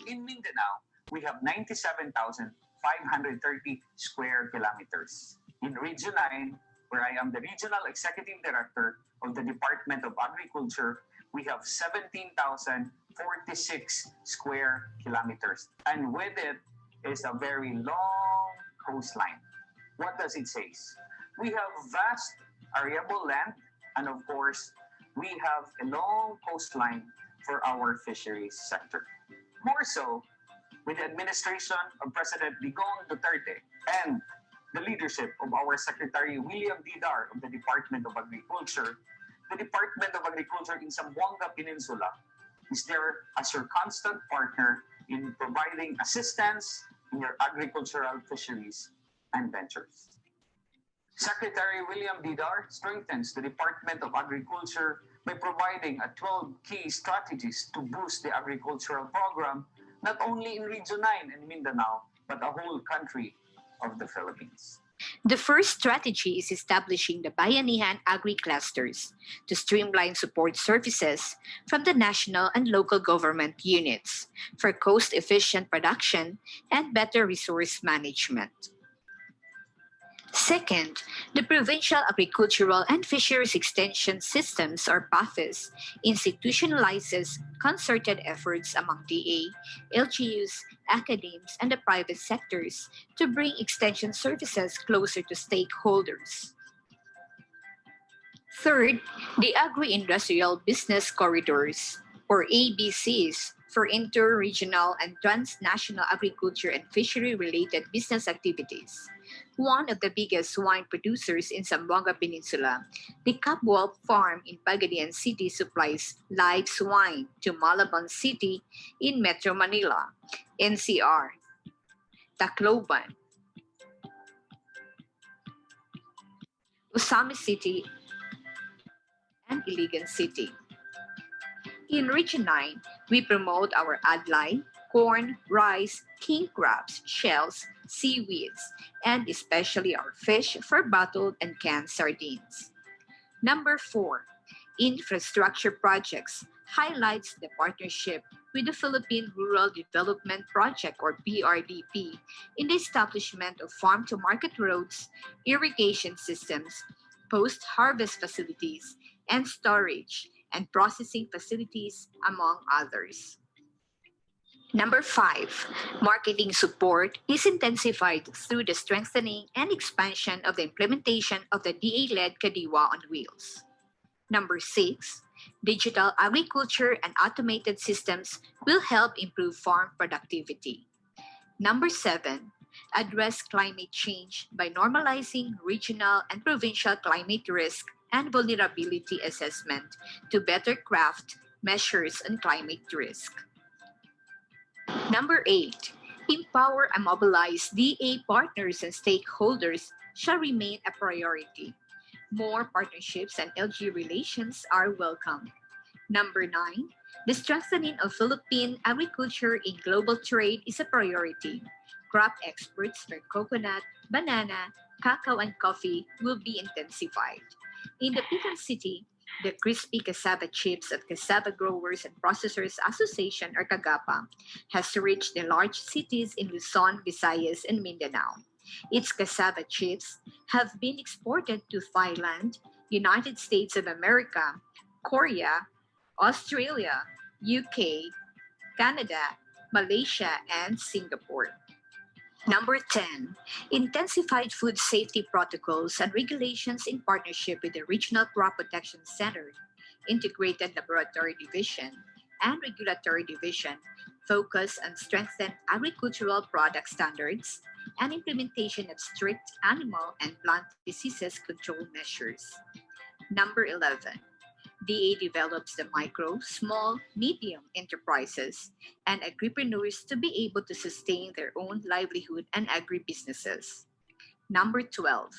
In Mindanao, we have 97,530 square kilometers. In Region 9, where I am the Regional Executive Director of the Department of Agriculture, we have 17,046 square kilometers. And with it is a very long coastline. What does it say? We have vast arable land, and of course, we have a long coastline for our fisheries sector. More so, with the administration of President Digong Duterte and the leadership of our Secretary William Didar of the Department of Agriculture, the Department of Agriculture in Zamboanga Peninsula is there as your constant partner in providing assistance in your agricultural fisheries and ventures. Secretary William Didar strengthens the Department of Agriculture by providing 12 key strategies to boost the agricultural program, not only in Region 9 and Mindanao, but the whole country of the Philippines. The first strategy is establishing the Bayanihan Agri-Clusters to streamline support services from the national and local government units for cost-efficient production and better resource management. Second, the Provincial Agricultural and Fisheries Extension Systems, or PAFIS, institutionalizes concerted efforts among DA, LGUs, academies, and the private sectors to bring extension services closer to stakeholders. Third, the Agri-Industrial Business Corridors, or ABCs, for inter-regional and transnational agriculture and fishery-related business activities. One of the biggest swine producers in Zamboanga Peninsula, the Capwolf Farm in Pagadian City supplies live swine to Malabon City in Metro Manila, NCR, Tacloban, Usami City, and Iligan City. In Region 9, we promote our adlai, corn, rice, king crabs, shells, seaweeds, and especially our fish for bottled and canned sardines. Number 4, infrastructure projects highlights the partnership with the Philippine Rural Development Project, or PRDP, in the establishment of farm-to-market roads, irrigation systems, post-harvest facilities, and storage and processing facilities, among others. Number 5, marketing support is intensified through the strengthening and expansion of the implementation of the DA-led Kadiwa on Wheels. Number 6, digital agriculture and automated systems will help improve farm productivity. Number 7, address climate change by normalizing regional and provincial climate risk and vulnerability assessment to better craft measures on climate risk. Number 8, empower and mobilize DA partners and stakeholders shall remain a priority. More partnerships and LG relations are welcome. Number 9, the strengthening of Philippine agriculture in global trade is a priority. Crop exports for coconut, banana, cacao, and coffee will be intensified. In the Pitan City, The Crispy Cassava Chips at Cassava Growers and Processors Association, or CAGAPA, has reached the large cities in Luzon, Visayas, and Mindanao. Its cassava chips have been exported to Thailand, United States of America, Korea, Australia, UK, Canada, Malaysia, and Singapore. Number 10, intensified food safety protocols and regulations in partnership with the Regional Crop Protection Center, Integrated Laboratory Division, and Regulatory Division focus on strengthened agricultural product standards and implementation of strict animal and plant diseases control measures. Number 11, DA develops the micro, small, medium enterprises and agripreneurs to be able to sustain their own livelihood and agribusinesses. Number 12,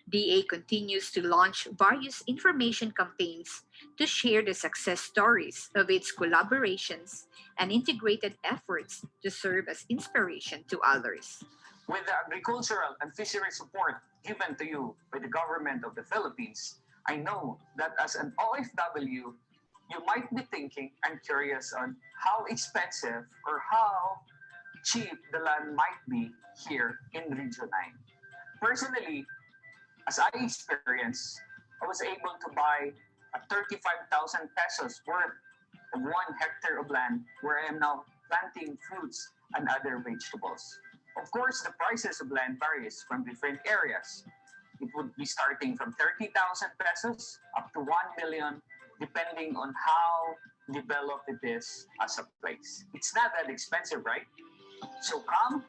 DA continues to launch various information campaigns to share the success stories of its collaborations and integrated efforts to serve as inspiration to others. With the agricultural and fishery support given to you by the government of the Philippines, I know that as an OFW, you might be thinking and curious on how expensive or how cheap the land might be here in Region 9. Personally, as I experienced, I was able to buy a 35,000 pesos worth of 1 hectare of land where I am now planting fruits and other vegetables. Of course, the prices of land varies from different areas. It would be starting from 30,000 pesos up to 1 million, depending on how developed it is as a place. It's not that expensive, right? So come,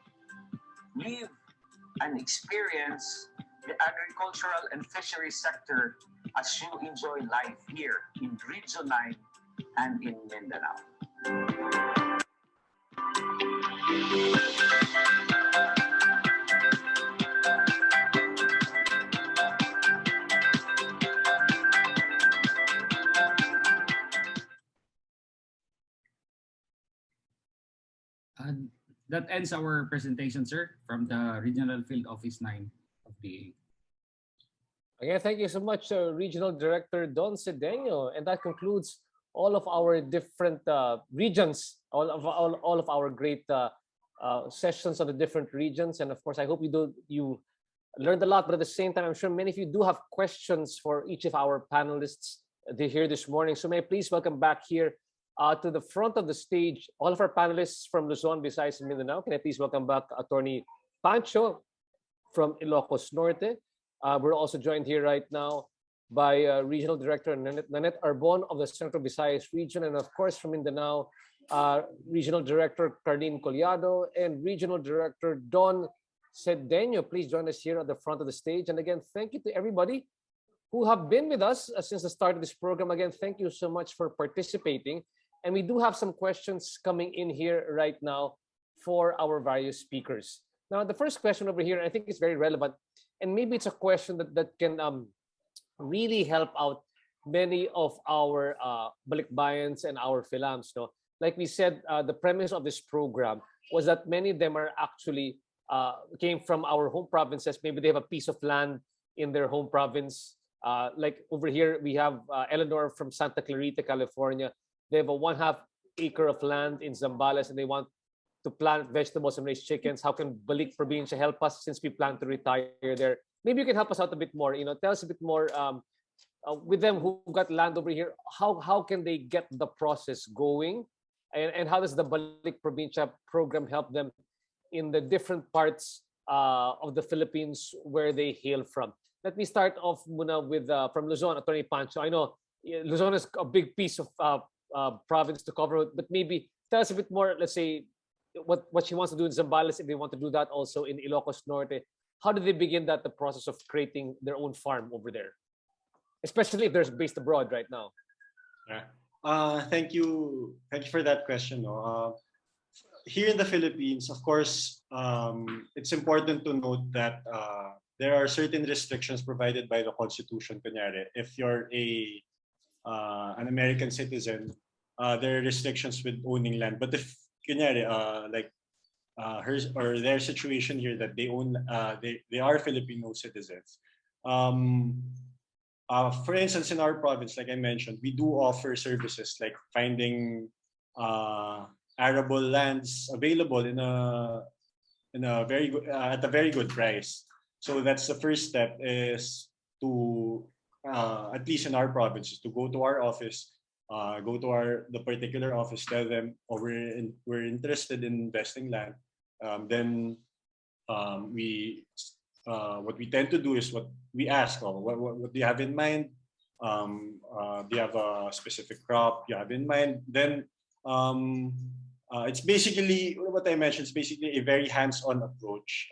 live, and experience the agricultural and fisheries sector as you enjoy life here in Region 9 and in Mindanao. That ends our presentation, sir, from the Regional Field Office 9 of the Again, thank you so much, Regional Director Don Cedeño. And that concludes all of our different regions, all of our great sessions on the different regions. And of course, I hope you learned a lot, but at the same time, I'm sure many of you do have questions for each of our panelists here this morning. So may I please welcome back here to the front of the stage all of our panelists from Luzon, Visayas, and Mindanao. Can I please welcome back Attorney Pancho from Ilocos Norte. We're also joined here right now by Regional Director Nanette Arbon of the Central Visayas region, and of course from Mindanao, Regional Director Carlene Collado and Regional Director Don Cedeño. Please join us here at the front of the stage. And again, thank you to everybody who have been with us since the start of this program. Again, thank you so much for participating. And we do have some questions coming in here right now for our various speakers. Now, the first question over here, I think is very relevant, and maybe it's a question that can really help out many of our balikbayans and our filams. No? Like we said, the premise of this program was that many of them are actually came from our home provinces. Maybe they have a piece of land in their home province. Like over here, we have Eleanor from Santa Clarita, California. They have a 1/2 acre of land in Zambales, and they want to plant vegetables and raise chickens. How can Balik Probinsya help us since we plan to retire there? Maybe you can help us out a bit more. Tell us a bit more with them who got land over here. How can they get the process going, and how does the Balik Probinsya program help them in the different parts of the Philippines where they hail from? Let me start off muna with from Luzon, Attorney Pancho. I know Luzon is a big piece of province to cover, but maybe tell us a bit more. Let's say what she wants to do in Zambales, if they want to do that also in Ilocos Norte. How do they begin the process of creating their own farm over there, especially if they're based abroad right now? Yeah. Thank you for that question. Here in the Philippines, of course, it's important to note that there are certain restrictions provided by the Constitution. Kunyari, if you're an American citizen, there are restrictions with owning land. But if kunyari, like hers or their situation here, that they own, they are Filipino citizens. For instance, in our province, like I mentioned, we do offer services like finding arable lands available in a very good at a very good price. So that's the first step, is to at least in our province, is to go to our office, go to the particular office, tell them, oh, we're interested in investing land. Then we what we tend to do is, what we ask, oh, what do you have in mind? Do you have a specific crop you have in mind? Then it's basically what I mentioned. It's basically a very hands-on approach.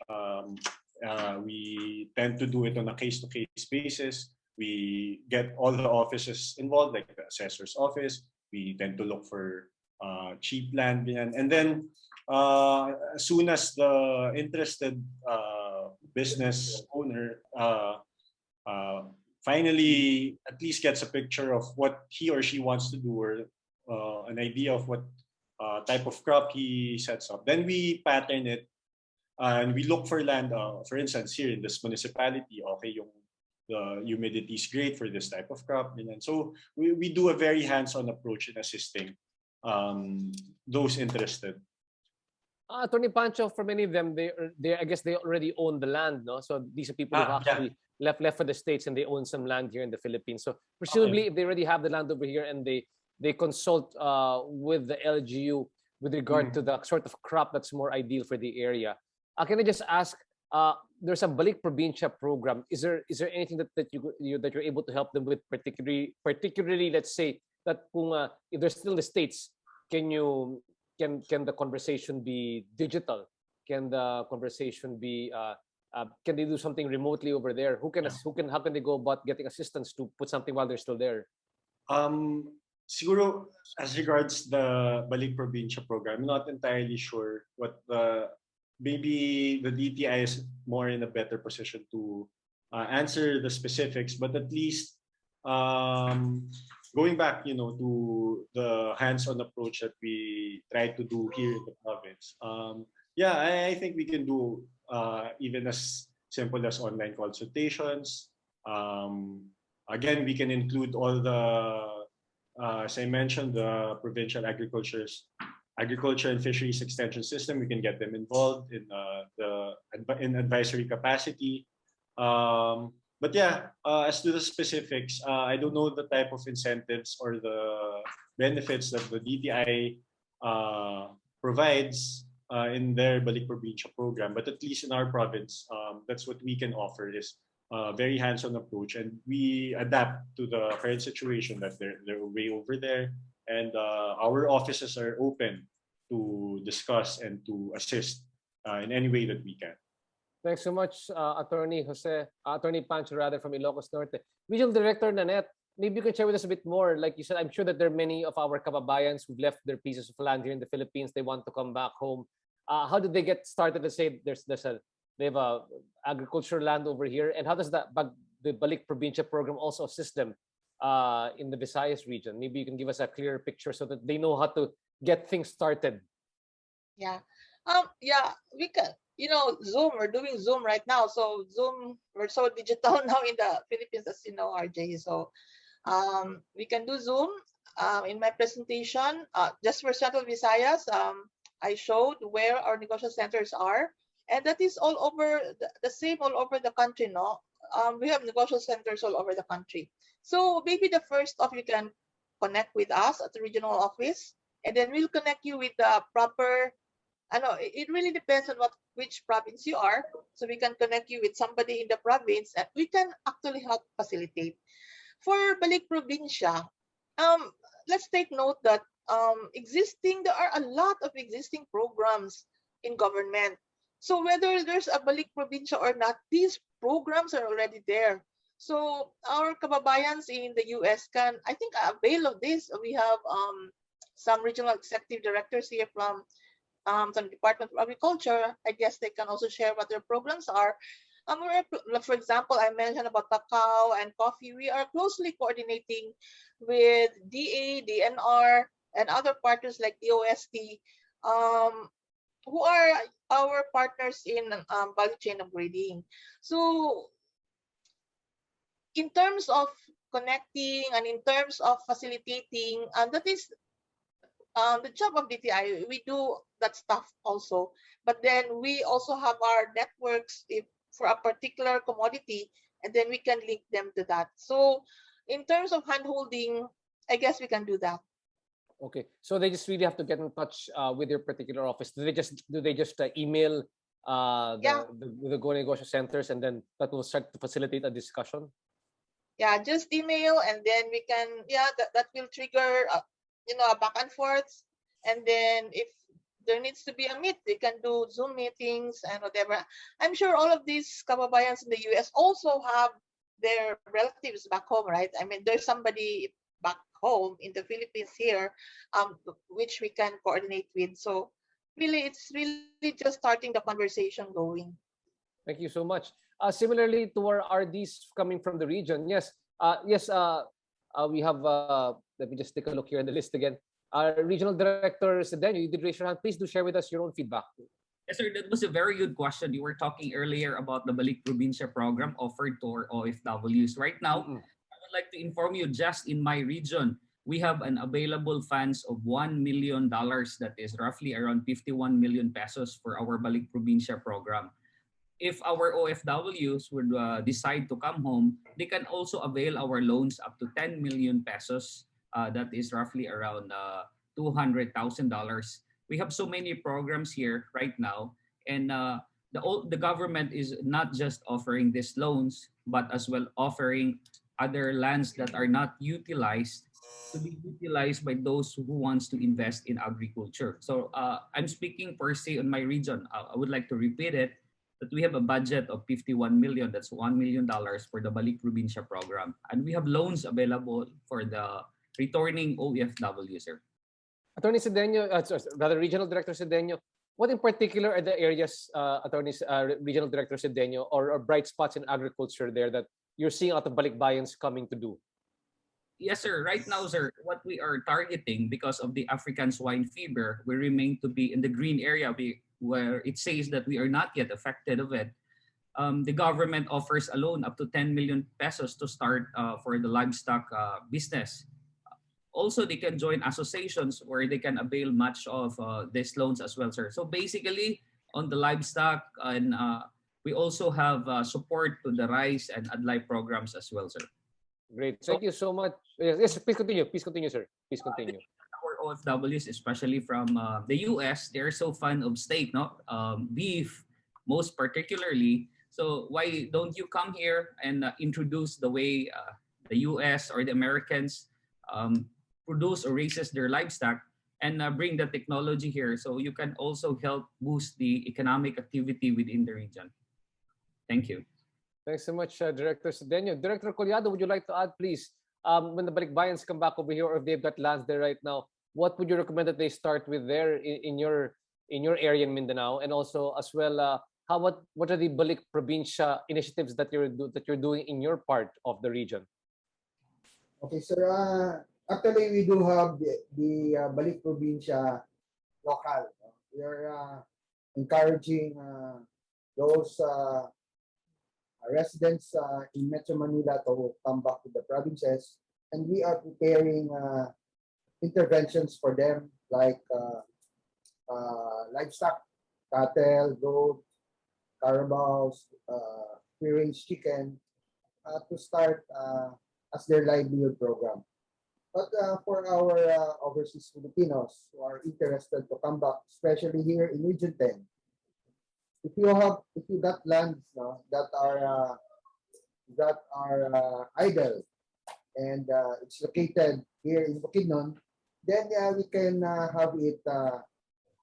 We tend to do it on a case-to-case basis. We get all the offices involved, like the assessor's office. We tend to look for cheap land, and then as soon as the interested business owner finally at least gets a picture of what he or she wants to do, or an idea of what type of crop he sets up, then we pattern it, and we look for land. For instance, here in this municipality, okay, the humidity is great for this type of crop, and so we do a very hands-on approach in assisting those interested. Attorney Pancho, for many of them, they I guess they already own the land, no? So these are people who actually left for the States, and they own some land here in the Philippines. So presumably, if they already have the land over here, and they consult with the LGU with regard to the sort of crop that's more ideal for the area. Can I just ask? There's a Balik Probinsya program. Is there anything that you're able to help them with, particularly let's say that if they're still in the States, can the conversation be digital? Can the conversation be can they do something remotely over there? How can they go about getting assistance to put something while they're still there? Siguro, as regards the Balik Probinsya program, I'm not entirely sure what maybe the DTI is more in a better position to answer the specifics, but at least going back, to the hands-on approach that we try to do here in the province. I think we can do even as simple as online consultations. Again, we can include all the, as I mentioned, the provincial agriculture and fisheries extension system. We can get them involved in in advisory capacity. But as to the specifics, I don't know the type of incentives or the benefits that the DTI provides in their Balik Probinsya program. But at least in our province, that's what we can offer, is a very hands-on approach, and we adapt to the current situation that they're way over there. And our offices are open to discuss and to assist in any way that we can. Thanks so much, Attorney Pancho, rather, from Ilocos Norte. Regional Director Nanette, maybe you can share with us a bit more. Like you said, I'm sure that there are many of our kababayans who've left their pieces of land here in the Philippines. They want to come back home. How did they get started? Let's say they have a agricultural land over here, and how does the Balik Probinsya program also assist them in the Visayas region? Maybe you can give us a clearer picture so that they know how to get things started. We can. Zoom, we're doing Zoom right now. So Zoom, we're so digital now in the Philippines, as you know, RJ. So we can do Zoom. In my presentation, just for Central Visayas, I showed where our negotiation centers are. And that is all over, the same all over the country, no? We have negotiation centers all over the country. So maybe the first of you can connect with us at the regional office, and then we'll connect you with the proper, I know it really depends on which province you are. So we can connect you with somebody in the province, and we can actually help facilitate. For Balik Probinsya, let's take note that there are a lot of existing programs in government. So whether there's a Balik Probinsya or not, these programs are already there. So our kababayans in the US can, I think, avail of this. We have some regional executive directors here from some Department of Agriculture. I guess they can also share what their programs are. For example, I mentioned about cacao and coffee. We are closely coordinating with DA, DNR, and other partners like DOST, who are our partners in value chain upgrading. So in terms of connecting and in terms of facilitating, that is the job of DTI. We do that stuff also, but then we also have our networks if for a particular commodity, and then we can link them to that. So in terms of handholding, I guess we can do that. Okay, so they just really have to get in touch with your particular office. Do they just email Yeah. the Go Negosyo centers, and then that will start to facilitate a discussion? Yeah, just email, and then we can, yeah, that will trigger a back and forth. And then if there needs to be a meet, they can do Zoom meetings and whatever. I'm sure all of these kababayans in the US also have their relatives back home, right? I mean, there's somebody back home in the Philippines here, which we can coordinate with. So really, it's really just starting the conversation going. Thank you so much. Similarly to our RDs coming from the region, yes, we have. Let me just take a look here in the list again. Regional Director Sedeño, you did raise your hand. Please do share with us your own feedback. Yes, sir. That was a very good question. You were talking earlier about the Balik Probinsya program offered to our OFWs. Right now, I would like to inform you, just in my region, we have an available funds of $1 million. That is roughly around 51 million pesos for our Balik Probinsya program. If our OFWs would decide to come home, they can also avail our loans up to 10 million pesos. That is roughly around $200,000. We have so many programs here right now, and the government is not just offering these loans, but as well offering other lands that are not utilized to be utilized by those who wants to invest in agriculture. So I'm speaking per se on my region. I would like to repeat it, that we have a budget of 51 million. That's $1 million for the Balik Probinsya program, and we have loans available for the returning OFW, sir. Attorney Sedeño, rather Regional Director Sedeño, what in particular are the areas, Regional Director Sedeño, or bright spots in agriculture there that you're seeing out of Balikbayans coming to do? Yes, sir. Right now, sir, what we are targeting because of the African swine fever, we remain to be in the green area where it says that we are not yet affected of it. The government offers a loan up to 10 million pesos to start for the livestock business. Also, they can join associations where they can avail much of these loans as well, sir. So basically, on the livestock, and we also have support to the rice and adlai programs as well, sir. Great. Thank you so much. Yes, please continue. Please continue, sir. Please continue. Our OFWs, especially from the US, they're so fond of steak, no? Beef, most particularly. So why don't you come here and introduce the way the US or the Americans produce or raises their livestock, and bring the technology here, so you can also help boost the economic activity within the region. Thank you. Thanks so much, Director Sedeño. Director Collado, would you like to add, please, when the Balikbayans come back over here, or if they've got lands there right now, what would you recommend that they start with there in your area in Mindanao, and also as well, what are the Balik Probinsya initiatives that you're doing in your part of the region? Okay, sir. Actually, we do have the Balik Probinsya local. We are encouraging those residents in Metro Manila to come back to the provinces, and we are preparing interventions for them, like livestock, cattle, goat, carabaos, free-range chicken, to start as their livelihood program. But for our overseas Filipinos who are interested to come back, especially here in Region 10, if you got lands that are idle, and it's located here in Bukidnon, then we can have it.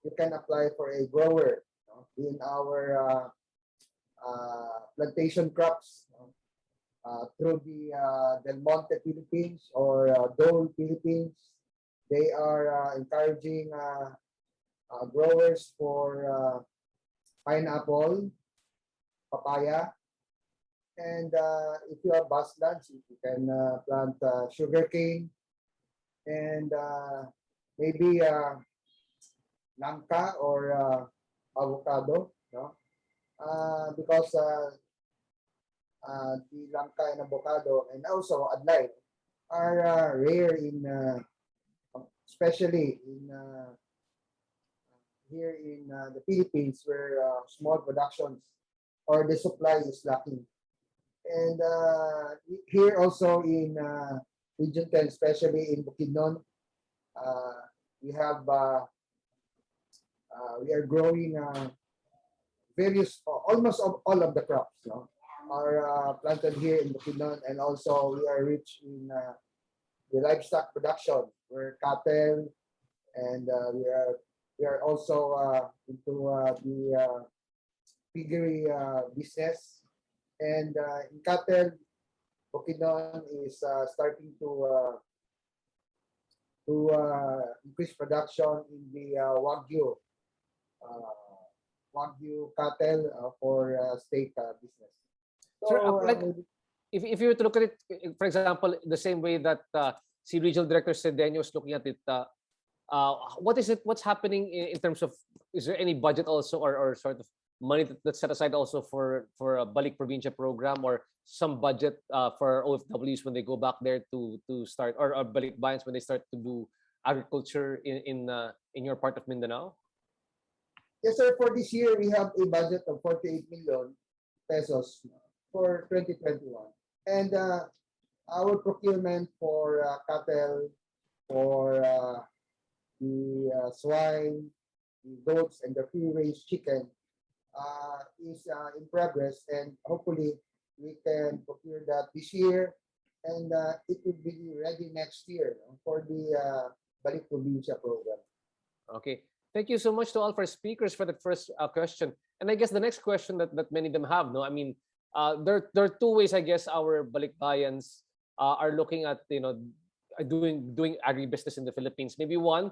You can apply for a grower in our plantation crops. Through the Del Monte Philippines or Dole Philippines. They are encouraging growers for pineapple, papaya, and if you have bushlands, you can plant sugarcane, and maybe langka or avocado, because the langka and avocado, and also adlay are rare in, especially in here in the Philippines, where small productions or the supply is lacking. And here also in Region 10, especially in Bukidnon, we have we are growing various almost all of the crops, no, are planted here in Bukidnon, and also we are rich in the livestock production, where cattle, and we are also into the piggery business, and in cattle, Bukidnon is starting to increase production in the Wagyu cattle for steak business. Sir, So, like, if you were to look at it, for example, the same way that si Regional Director Cedeño is looking at it, what is it? What's happening in terms of? Is there any budget also, or sort of money that's set aside also for a Balik Probinsya program, or some budget for OFWs when they go back there to start, or Balik Bayans when they start to do agriculture in your part of Mindanao? yes, sir. For this year, we have a budget of 48 million pesos for 2021, and our procurement for cattle, for the swine, the goats, and the free-range chicken is in progress, and hopefully we can procure that this year, and it will be ready next year, no, for the Balik Probinsya program. Okay. Thank you so much to all for speakers for the first question. And I guess the next question that many of them have, no, I mean, there are two ways I guess our balikbayans are looking at, doing agribusiness in the Philippines. Maybe one,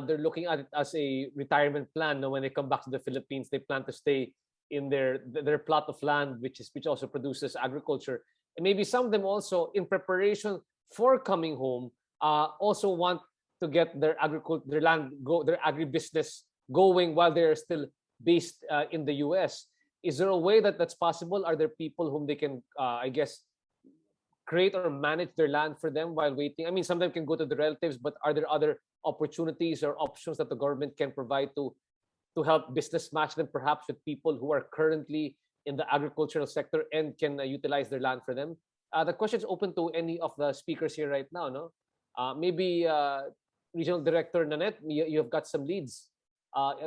they're looking at it as a retirement plan. No, when they come back to the Philippines, they plan to stay in their plot of land, which also produces agriculture. And maybe some of them also, in preparation for coming home, also want to get their agribusiness going while they're still based in the U.S. Is there a way that's possible? Are there people whom they can, I guess, create or manage their land for them while waiting? I mean, some of them can go to the relatives, but are there other opportunities or options that the government can provide to help business match them perhaps with people who are currently in the agricultural sector and can utilize their land for them? The question is open to any of the speakers here right now, no? Maybe Regional Director Nanette, you have got some leads.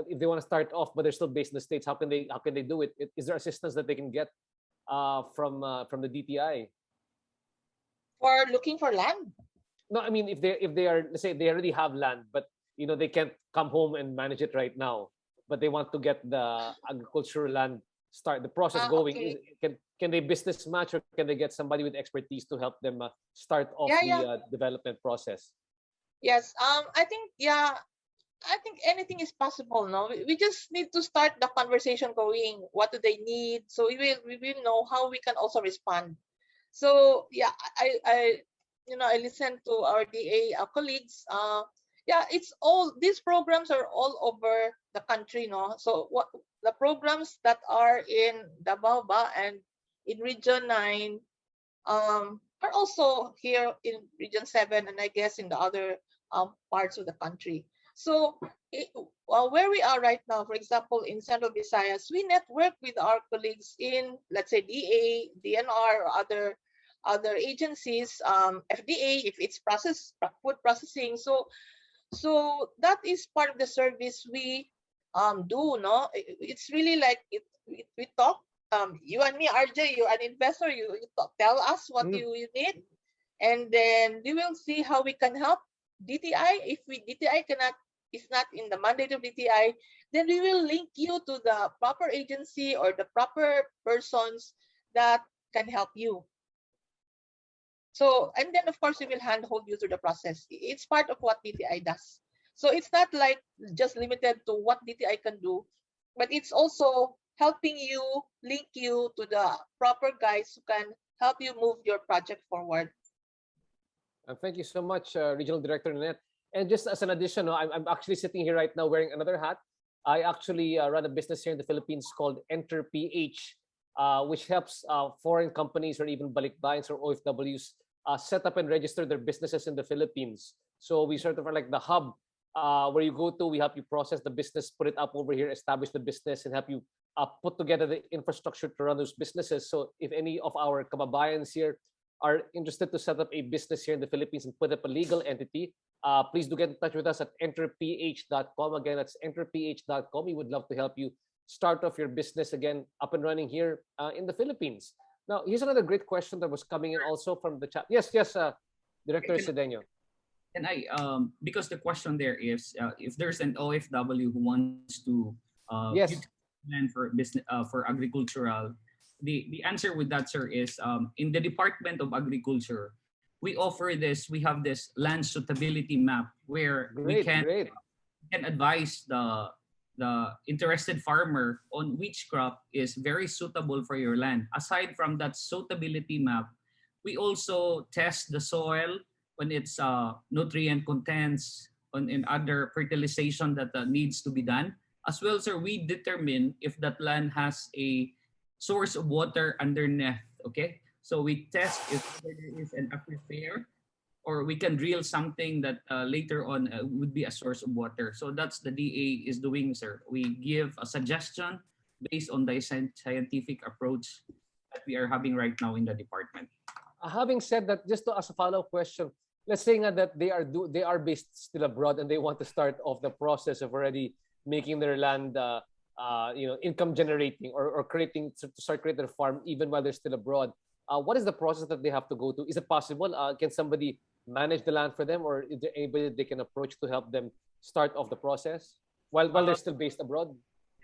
If they want to start off, but they're still based in the States, how can they do it? Is there assistance that they can get from the DTI? For looking for land? No, I mean if they are, let's say they already have land, but they can't come home and manage it right now, but they want to get the agricultural land the process going. Okay. Can they business match, or can they get somebody with expertise to help them start off the development process? Yes. I think anything is possible. No, we just need to start the conversation going. What do they need? So we will know how we can also respond. So yeah, I listen to our DA colleagues. It's all these programs are all over the country. No, so what the programs that are in Davao and in Region 9 are also here in Region 7, and I guess in the other parts of the country. So where we are right now, for example, in Central Visayas, we network with our colleagues in, let's say, DA, DNR, or other agencies, FDA, if it's food processing. So that is part of the service we do. No, it's really like we talk. You and me, RJ, you an investor, you tell us what you need, and then we will see how we can help DTI. If DTI is not in the mandate of DTI, then we will link you to the proper agency or the proper persons that can help you. So, and then of course we will handhold you through the process. It's part of what DTI does. So it's not like just limited to what DTI can do, but it's also helping you, link you to the proper guys who can help you move your project forward. Thank you so much, Regional Director Nanette. And just as an addition, I'm actually sitting here right now wearing another hat. I actually run a business here in the Philippines called Enter PH. which helps foreign companies or even balikbayans or OFWs set up and register their businesses in the Philippines. So we sort of are like the hub where you go to. We help you process the business, put it up over here, establish the business, and help you put together the infrastructure to run those businesses. So if any of our kababayans here are interested to set up a business here in the Philippines and put up a legal entity, please do get in touch with us at enterph.com. Again, that's enterph.com. We would love to help you start off your business again up and running here in the Philippines. Now, here's another great question that was coming in also from the chat. Yes, Director Cedeno. And because the question there is, if there's an OFW who wants to Yes. land for business for agricultural, the answer with that, sir, is in the Department of Agriculture, we offer this. We have this land suitability map where we can advise the interested farmer on which crop is very suitable for your land. Aside from that suitability map, we also test the soil when its nutrient contents and other fertilization that needs to be done. As well, sir, we determine if that land has a source of water underneath, okay? So we test if there is an aquifer, or we can drill something that later on would be a source of water. So that's the DA is doing, sir. We give a suggestion based on the scientific approach that we are having right now in the department. Having said that, just to ask a follow-up question, let's say that they are based still abroad and they want to start off the process of already making their land income generating or creating to start creating their farm even while they're still abroad. What is the process that they have to go to? Is it possible? Can somebody manage the land for them, or is there anybody they can approach to help them start off the process while they're still based abroad?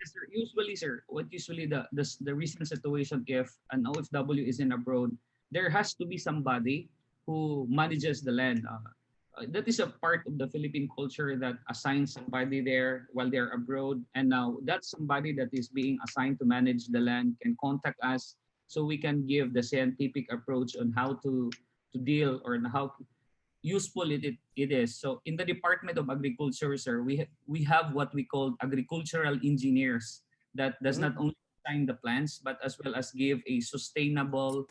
Yes, sir. Usually, sir, the recent situation, if an OFW is in abroad, there has to be somebody who manages the land. That is a part of the Philippine culture that assigns somebody there while they're abroad. And now that somebody that is being assigned to manage the land can contact us so we can give the scientific approach on how to deal or how useful it is. So in the Department of Agriculture, sir, we have what we call agricultural engineers that does not only design the plans, but as well as give a sustainable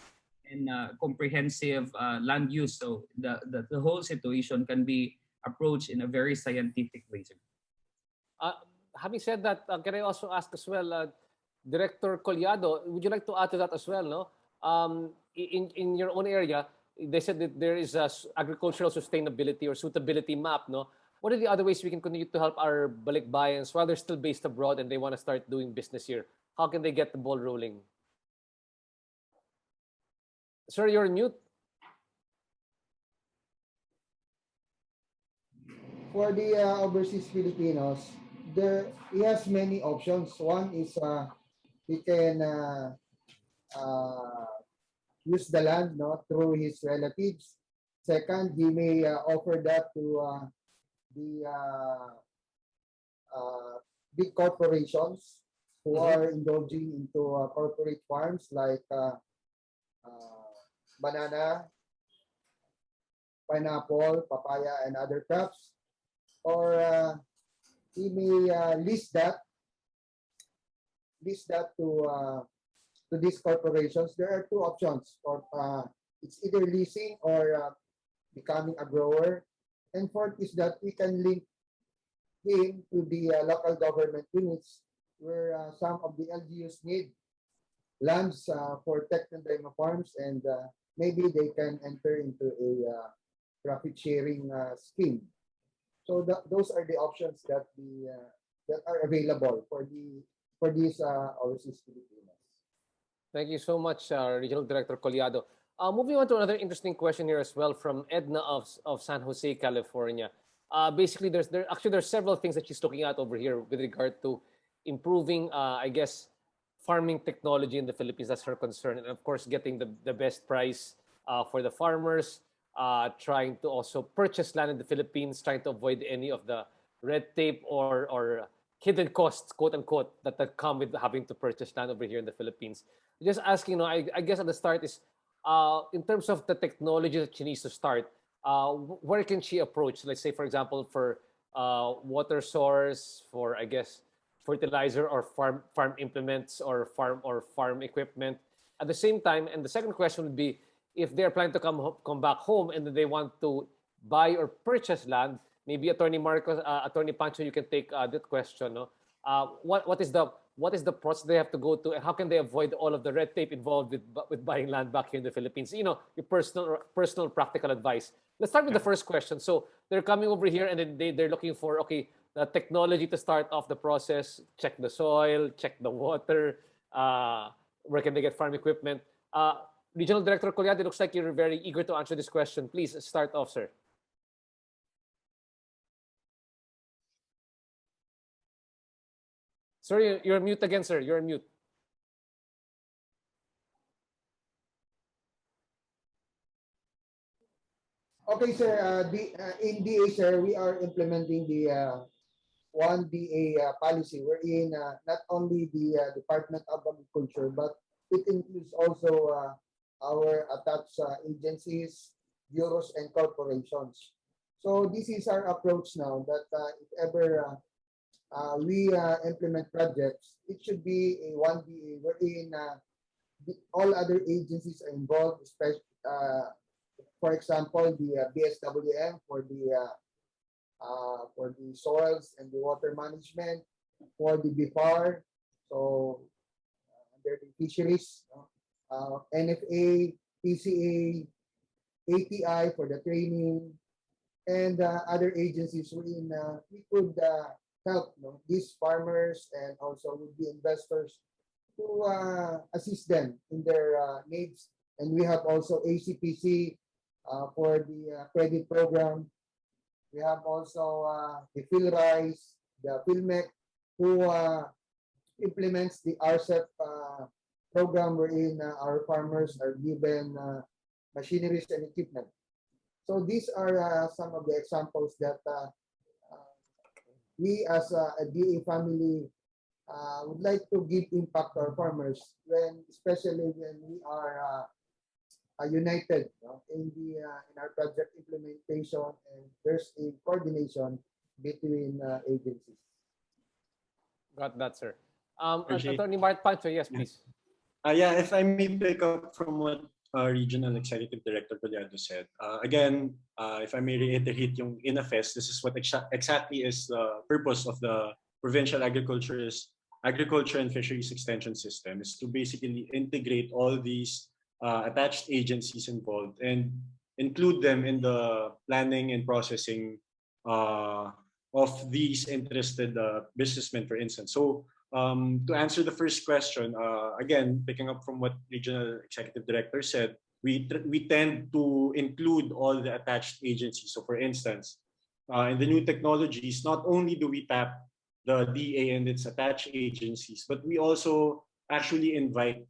and comprehensive land use. So the whole situation can be approached in a very scientific way, sir. Having said that, can I also ask as well, Director Collado, would you like to add to that as well? No, in your own area, they said that there is a agricultural sustainability or suitability map. No, what are the other ways we can continue to help our balikbayans while they're still based abroad and they want to start doing business here? How can they get the ball rolling? Sir, you're on mute. For the overseas Filipinos, he has many options. One is he can use the land through his relatives. Second, he may offer that to the big corporations who are indulging into corporate farms like banana, pineapple, papaya, and other crops. Or he may lease that to these corporations. There are two options. It's either leasing or becoming a grower. And fourth is that we can link him to the local government units where some of the LGUs need lands for techno-demo farms, and maybe they can enter into a profit sharing scheme. So those are the options that are available for these overseas Filipinos. Thank you so much, Regional Director Collado. Moving on to another interesting question here as well from Edna of San Jose, California. Basically, there's several things that she's looking at over here with regard to improving, I guess, farming technology in the Philippines. That's her concern, and of course, getting the best price for the farmers. Trying to also purchase land in the Philippines, trying to avoid any of the red tape or hidden costs, quote unquote, that come with having to purchase land over here in the Philippines. Just asking, I guess at the start is, in terms of the technology that she needs to start, where can she approach? Let's say, for example, for water source, for, I guess, fertilizer or farm implements or farm equipment. At the same time, and the second question would be, if they're planning to come back home and then they want to buy or purchase land, maybe Attorney Marcos, Attorney Pancho, you can take that question. No? What is the process they have to go to, and how can they avoid all of the red tape involved with buying land back here in the Philippines? You know, your personal practical advice. Let's start with the first question. So they're coming over here and then they're looking for, okay, the technology to start off the process, check the soil, check the water, where can they get farm equipment? Regional Director Collado, it looks like you're very eager to answer this question. Please start off, sir. Sir, you're mute again, sir. You're on mute. Okay, sir. In DA, sir, we are implementing the one DA policy wherein not only the Department of Agriculture, but it includes also our attached agencies, bureaus, and corporations. So this is our approach now that if ever we implement projects, it should be a one DA wherein all other agencies are involved, especially, for example, the BSWM for the soils and the water management, for the BIFAR, so under the fisheries, NFA, PCA, ATI for the training, and other agencies wherein we could help these farmers and also would be investors to assist them in their needs. And we have also ACPC for the credit program. We have also the PhilRice, the PhilMec, who implements the RCEP program wherein our farmers are given machineries and equipment. So these are some of the examples that we as a DA family would like to give impact to our farmers, especially when we are united in our project implementation, and there's a coordination between agencies. Got that, sir. Attorney Mart Pancho, yes, please. Yeah, if I may pick up from what Regional Executive Director Collado said. Again, if I may reiterate yung Nfs, this is what exactly is the purpose of the Provincial Agriculture and Fisheries Extension System, is to basically integrate all these attached agencies involved and include them in the planning and processing of these interested businessmen, for instance. So to answer the first question, again, picking up from what Regional Executive Director said, we tend to include all the attached agencies. So for instance, in the new technologies, not only do we tap the DA and its attached agencies, but we also actually invite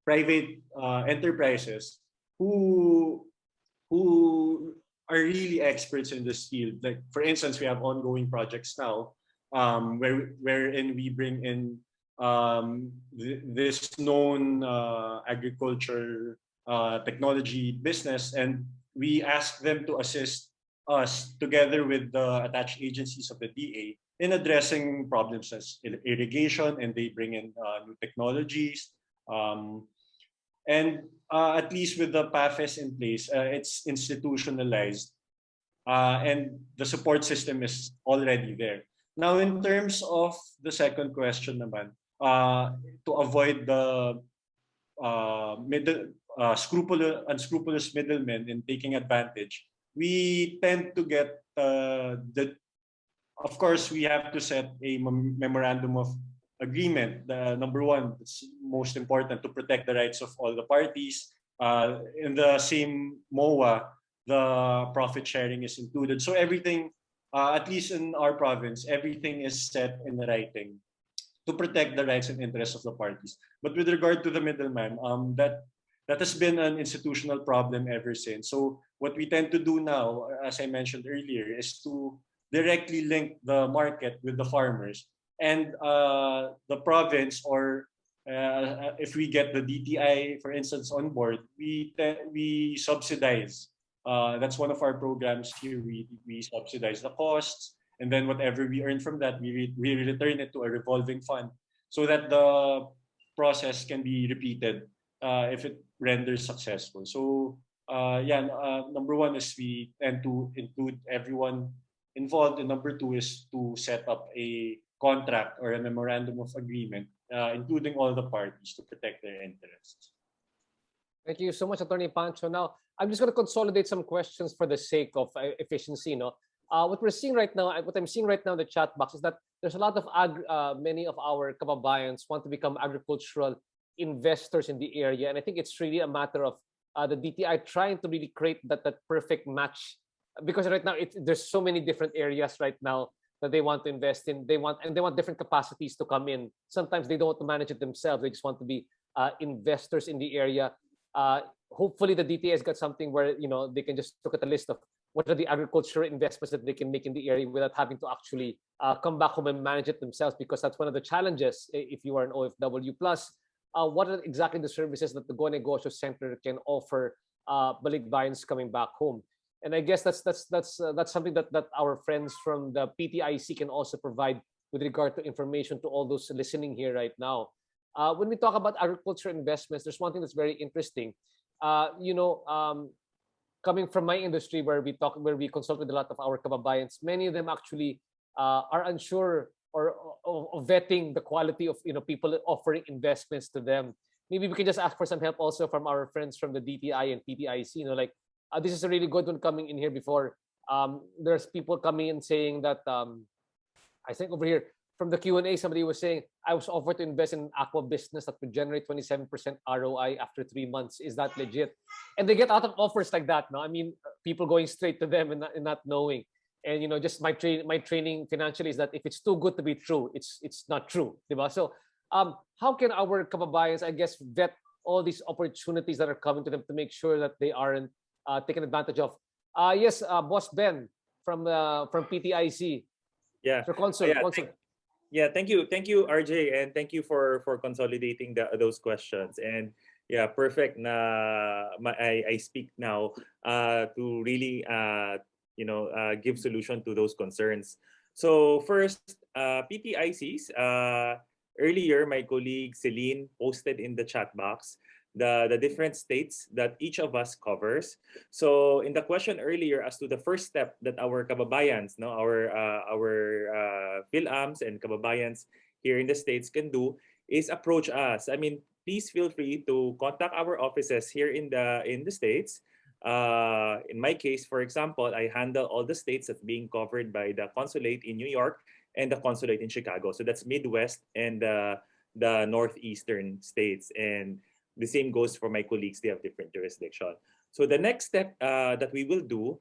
private enterprises who are really experts in this field. Like for instance, we have ongoing projects now wherein we bring in this known agriculture technology business, and we ask them to assist us together with the attached agencies of the DA in addressing problems as irrigation, and they bring in new technologies. And at least with the PAFES in place, it's institutionalized, and the support system is already there. Now, in terms of the second question naman, to avoid the unscrupulous middlemen in taking advantage, we tend to get of course, we have to set a memorandum of agreement. Number one, it's most important to protect the rights of all the parties. In the same MOA, the profit sharing is included. So everything, at least in our province, everything is set in writing to protect the rights and interests of the parties. But with regard to the middleman, that has been an institutional problem ever since. So what we tend to do now, as I mentioned earlier, is to directly link the market with the farmers. And the province, or if we get the DTI, for instance, on board, we subsidize. That's one of our programs here. We subsidize the costs, and then whatever we earn from that, we return it to a revolving fund so that the process can be repeated if it renders successful. So number one is we tend to include everyone involved, and number two is to set up a contract or a memorandum of agreement, including all the parties to protect their interests. Thank you so much, Attorney Pancho. Now, I'm just going to consolidate some questions for the sake of efficiency. No, what we're seeing right now, what I'm seeing right now in the chat box is that there's a lot of many of our kababayans want to become agricultural investors in the area, and I think it's really a matter of the DTI trying to really create that perfect match, because right now there's so many different areas right now that they want to invest in. They want different capacities to come in. Sometimes they don't want to manage it themselves. They just want to be investors in the area. Hopefully the DTA has got something where they can just look at the list of what are the agricultural investments that they can make in the area without having to actually come back home and manage it themselves, because that's one of the challenges if you are an OFW. Plus, what are exactly the services that the Go Negosyo Center can offer balikbayans coming back home? And I guess that's something that our friends from the PTIC can also provide with regard to information to all those listening here right now. When we talk about agriculture investments, there's one thing that's very interesting. Coming from my industry, where we consult with a lot of our kababayans, many of them actually are unsure of vetting the quality of people offering investments to them. Maybe we can just ask for some help also from our friends from the DTI and PTIC. This is a really good one coming in here before. There's people coming in saying that I think over here from the Q&A, somebody was saying, I was offered to invest in an aqua business that would generate 27% ROI after 3 months. Is that legit? And they get out of offers like that. No, I mean, people going straight to them and not knowing. And just my training financially is that if it's too good to be true, it's not true, diba? So how can our kababayans, I guess, vet all these opportunities that are coming to them to make sure that they aren't taken advantage of? Yes, Boss Ben from PTIC. Yeah. Sir Consul. Yeah, thank you, RJ, and thank you for consolidating those questions. And yeah, perfect. I speak now to really give solution to those concerns. So first, PTICs. Earlier, my colleague Celine posted in the chat box the different states that each of us covers. So in the question earlier as to the first step that our kababayans, our PhilAms and kababayans here in the States can do is approach us. I mean, please feel free to contact our offices here in the States. In my case, for example, I handle all the states that's being covered by the consulate in New York and the consulate in Chicago. So that's Midwest and the Northeastern states. And the same goes for my colleagues. They have different jurisdiction. So the next step that we will do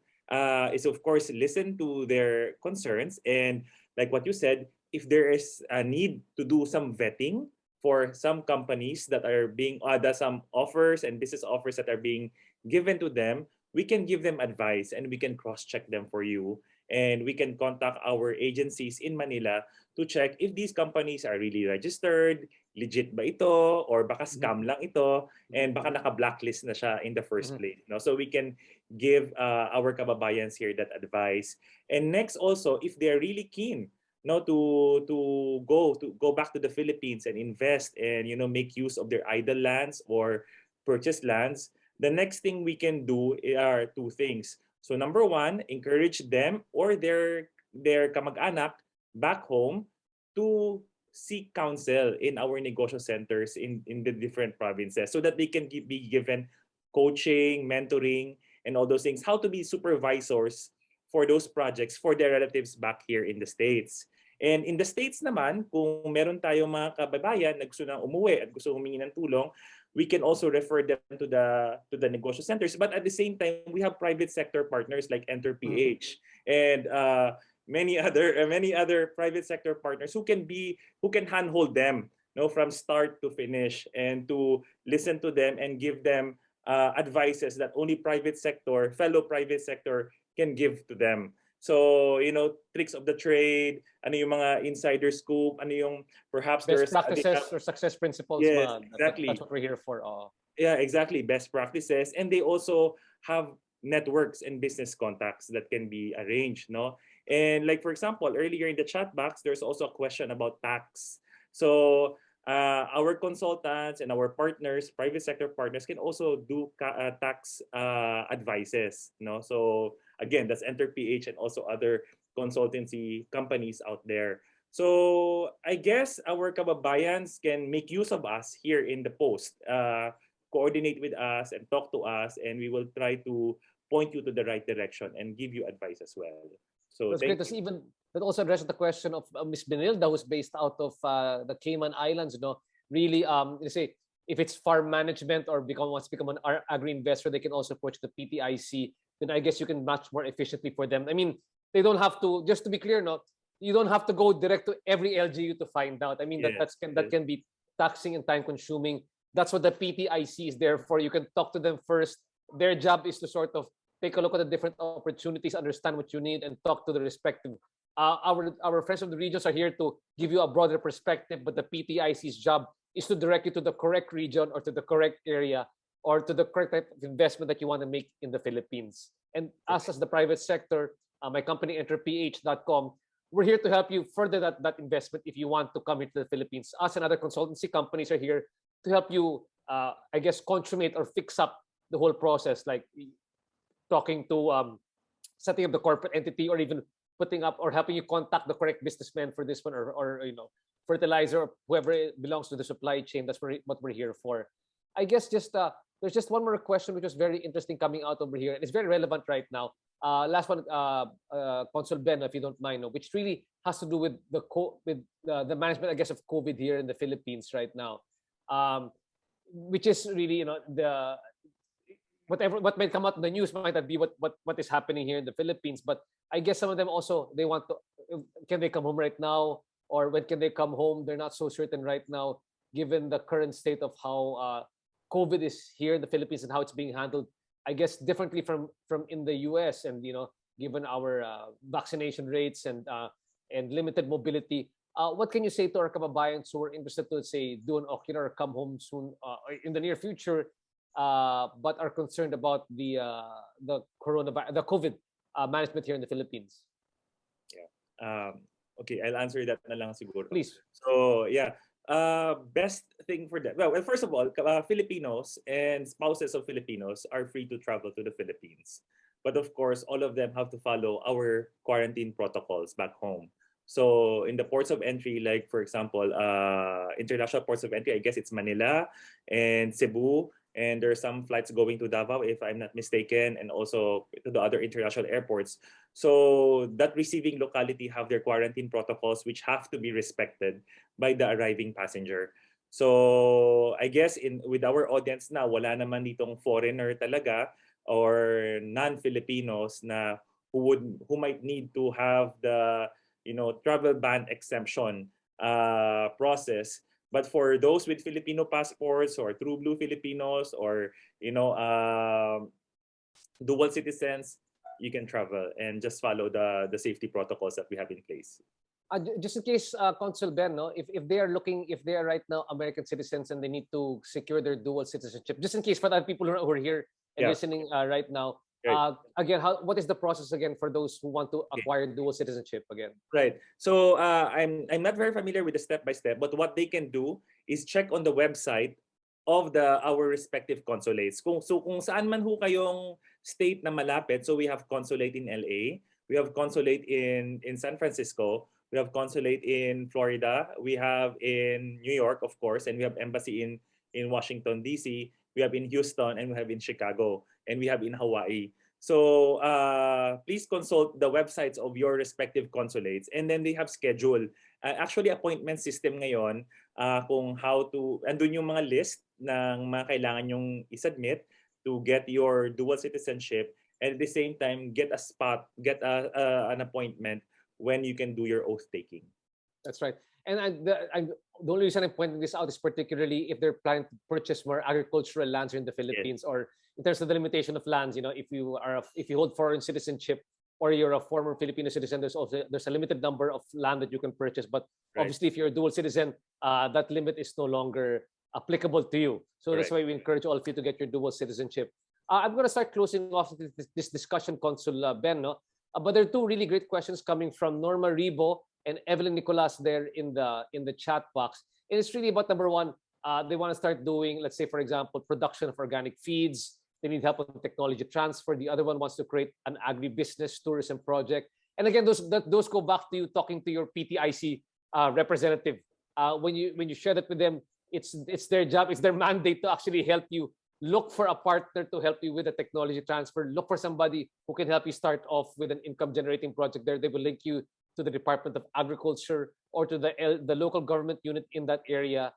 is, of course, listen to their concerns. And like what you said, if there is a need to do some vetting for some companies that are being, some offers and business offers that are being given to them, we can give them advice and we can cross-check them for you. And we can contact our agencies in Manila to check if these companies are really registered, legit ba ito, or baka scam lang ito, and baka naka-blacklist na siya in the first place. No? So we can give our kababayans here that advice. And next also, if they're really keen to go back to the Philippines and invest and make use of their idle lands or purchase lands, the next thing we can do are two things. So number one, encourage them or their kamag-anak back home to seek counsel in our negosyo centers in the different provinces so that they can be given coaching, mentoring, and all those things, how to be supervisors for those projects for their relatives back here in the States. And in the States naman, kung meron tayong mga kababayan na gusto nang umuwi at gusto humingi ng tulong, we can also refer them to the negosyo centers. But at the same time, we have private sector partners like EnterPH and many other private sector partners who can handhold them, from start to finish, and to listen to them and give them advices that only fellow private sector can give to them. So, tricks of the trade, ano yung mga insider scoop, ano yung perhaps best practices or success principles. Yes, exactly. That's what we're here for. Yeah, exactly. Best practices. And they also have networks and business contacts that can be arranged, And like, for example, earlier in the chat box, there's also a question about tax. So our consultants and our partners, private sector partners, can also do tax advices. No, so again, that's EnterPH and also other consultancy companies out there. So I guess our kababayans can make use of us here in the post, coordinate with us and talk to us, and we will try to point you to the right direction and give you advice as well. So That's great. That's even that also addresses the question of Miss Benilda, who's based out of the Cayman Islands. You know, really, you say if it's farm management or wants to become an agri investor, they can also approach the PTIC. Then I guess you can match more efficiently for them. I mean, they don't have to. Just to be clear, no, you don't have to go direct to every LGU to find out. I mean, that can be taxing and time consuming. That's what the PTIC is there for. You can talk to them first. Their job is to sort of take a look at the different opportunities, understand what you need, and talk to the respective. Our friends from the regions are here to give you a broader perspective, but the PTIC's job is to direct you to the correct region or to the correct area or to the correct type of investment that you want to make in the Philippines. And us as the private sector, my company, enterph.com, we're here to help you further that investment if you want to come into the Philippines. Us and other consultancy companies are here to help you, I guess, consummate or fix up the whole process, like talking to setting up the corporate entity or even putting up or helping you contact the correct businessman for this one or you know, fertilizer or whoever belongs to the supply chain. That's what we're here for. I guess just there's just one more question which was very interesting coming out over here, and it's very relevant right now. Last one, Consul Ben, if you don't mind, which really has to do with the management, I guess, of COVID here in the Philippines right now, which is really, you know, what may come out in the news might not be what is happening here in the Philippines, but I guess some of them also, they want to, can they come home right now, or when can they come home? They're not so certain right now, given the current state of how COVID is here in the Philippines and how it's being handled, I guess, differently from in the US, and you know, given our vaccination rates and limited mobility. What can you say to our kababayans who are interested to, say, do an ocular or come home soon in the near future, but are concerned about the coronavirus, the COVID management here in the Philippines? Yeah. Okay, I'll answer that na lang siguro. Please. So yeah, best thing for that. Well, first of all, Filipinos and spouses of Filipinos are free to travel to the Philippines. But of course, all of them have to follow our quarantine protocols back home. So in the ports of entry, like for example, international ports of entry, I guess it's Manila and Cebu, and there are some flights going to Davao, if I'm not mistaken, and also to the other international airports. So that receiving locality have their quarantine protocols, which have to be respected by the arriving passenger. So I guess with our audience na, wala naman ditong foreigner talaga or non-Filipinos na who might need to have the, you know, travel ban exemption process. But for those with Filipino passports or true blue Filipinos or, you know, dual citizens, you can travel and just follow the safety protocols that we have in place. Just in case, Consul Ben, no, if they are right now American citizens and they need to secure their dual citizenship, just in case for the people who are here and listening right now, right. Again, what is the process again for those who want to acquire dual citizenship again? Right. So I'm not very familiar with the step-by-step, but what they can do is check on the website of our respective consulates. Kung saan man ho kayong state na malapit, so we have consulate in LA, we have consulate in San Francisco, we have consulate in Florida, we have in New York, of course, and we have embassy in Washington, D.C., we have in Houston, and we have in Chicago, and we have in Hawaii. So please consult the websites of your respective consulates, and then they have schedule. Actually, appointment system ngayon kung how to, andun yung mga list ng mga kailangan yung isubmit to get your dual citizenship, and at the same time get an appointment when you can do your oath taking. That's right. And the only reason I'm pointing this out is particularly if they're planning to purchase more agricultural lands in the Philippines, or in terms of the limitation of lands. You know, if you hold foreign citizenship or you're a former Filipino citizen, there's a limited number of land that you can purchase. But obviously, if you're a dual citizen, that limit is no longer applicable to you. So that's why we encourage all of you to get your dual citizenship. I'm going to start closing off this discussion, Consul Ben. No? But there are two really great questions coming from Norma Ribo and Evelyn Nicolas there in the chat box. And it's really about number one, they want to start doing, let's say, for example, production of organic feeds. They need help on technology transfer. The other one wants to create an agribusiness tourism project. And again, those go back to you talking to your PTIC representative. When you share that with them, it's their job, it's their mandate to actually help you look for a partner to help you with the technology transfer. Look for somebody who can help you start off with an income generating project there. They will link you to the Department of Agriculture or to the local government unit in that area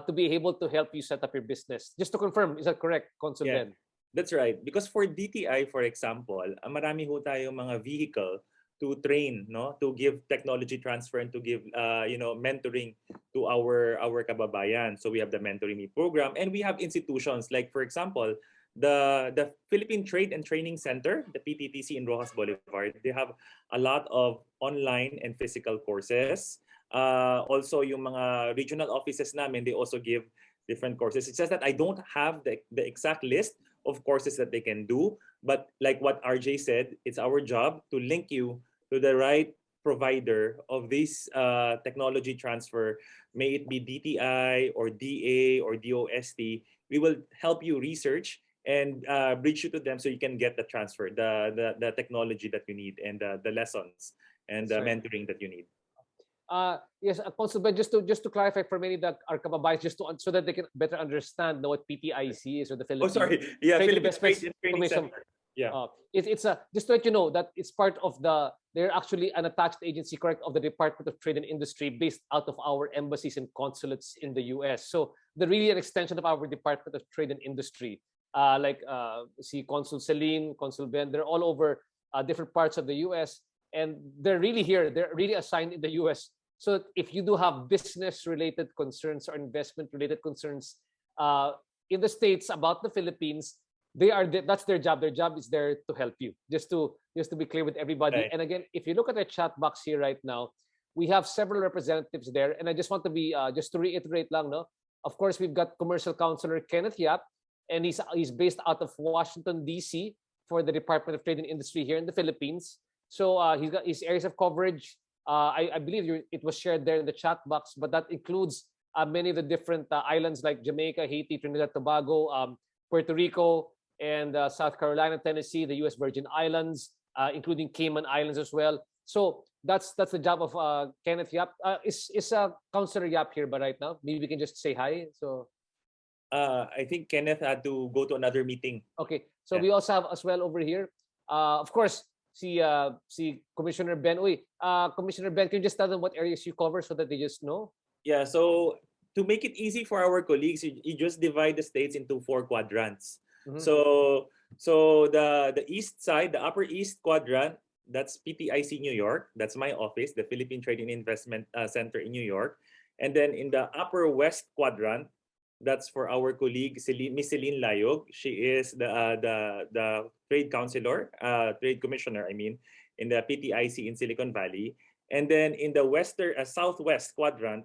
to be able to help you set up your business. Just to confirm, is that correct, Consul Ben? That's right. Because for DTI, for example, marami ho tayong mga vehicle to train, no, to give technology transfer and to give mentoring to our kababayan. So we have the Mentoring Me program, and we have institutions like, for example, the Philippine Trade and Training Center, the PTTC in Rojas Boulevard. They have a lot of online and physical courses. Also, yung mga regional offices namin, they also give different courses. It's just that I don't have the exact list of courses that they can do. But like what RJ said, it's our job to link you to the right provider of this technology transfer, may it be DTI or DA or DOST. We will help you research and bridge you to them so you can get the transfer, the technology that you need, and the lessons and the mentoring that you need. Yes, Consul Ben, just to clarify for many that are kababayans, so that they can better understand what PTIC is, or the Philippine Trade Investment Commission. Yeah, it's just to let you know that it's part of they're actually an attached agency, correct, of the Department of Trade and Industry, based out of our embassies and consulates in the US. So they're really an extension of our Department of Trade and Industry. See Consul Celine, Consul Ben, they're all over different parts of the US, and they're really here. They're really assigned in the US. So if you do have business-related concerns or investment-related concerns in the States about the Philippines, that's their job. Their job is there to help you. Just to be clear with everybody. Right. And again, if you look at the chat box here right now, we have several representatives there. And I just want to be just to reiterate lang, no. Of course, we've got Commercial Counselor Kenneth Yap, and he's based out of Washington D.C. for the Department of Trade and Industry here in the Philippines. So he's got his areas of coverage. I believe it was shared there in the chat box, but that includes many of the different islands like Jamaica, Haiti, Trinidad, Tobago, Puerto Rico, and South Carolina, Tennessee, the U.S. Virgin Islands, including Cayman Islands as well. So that's the job of Kenneth Yap. Is Councilor Yap here by right now? Maybe we can just say hi. So I think Kenneth had to go to another meeting. Okay, so we also have as well over here, of course, see Commissioner Ben. Commissioner Ben, can you just tell them what areas you cover so that they just know? Yeah, so to make it easy for our colleagues, you just divide the states into 4 quadrants. Mhm. So the east side, the upper east quadrant, that's PTIC New York. That's my office, the Philippine Trade and Investment Center in New York. And then in the upper west quadrant, that's for our colleague Miss Celine Layog. She is the trade counselor, trade commissioner, I mean, in the PTIC in Silicon Valley. And then in the southwest quadrant,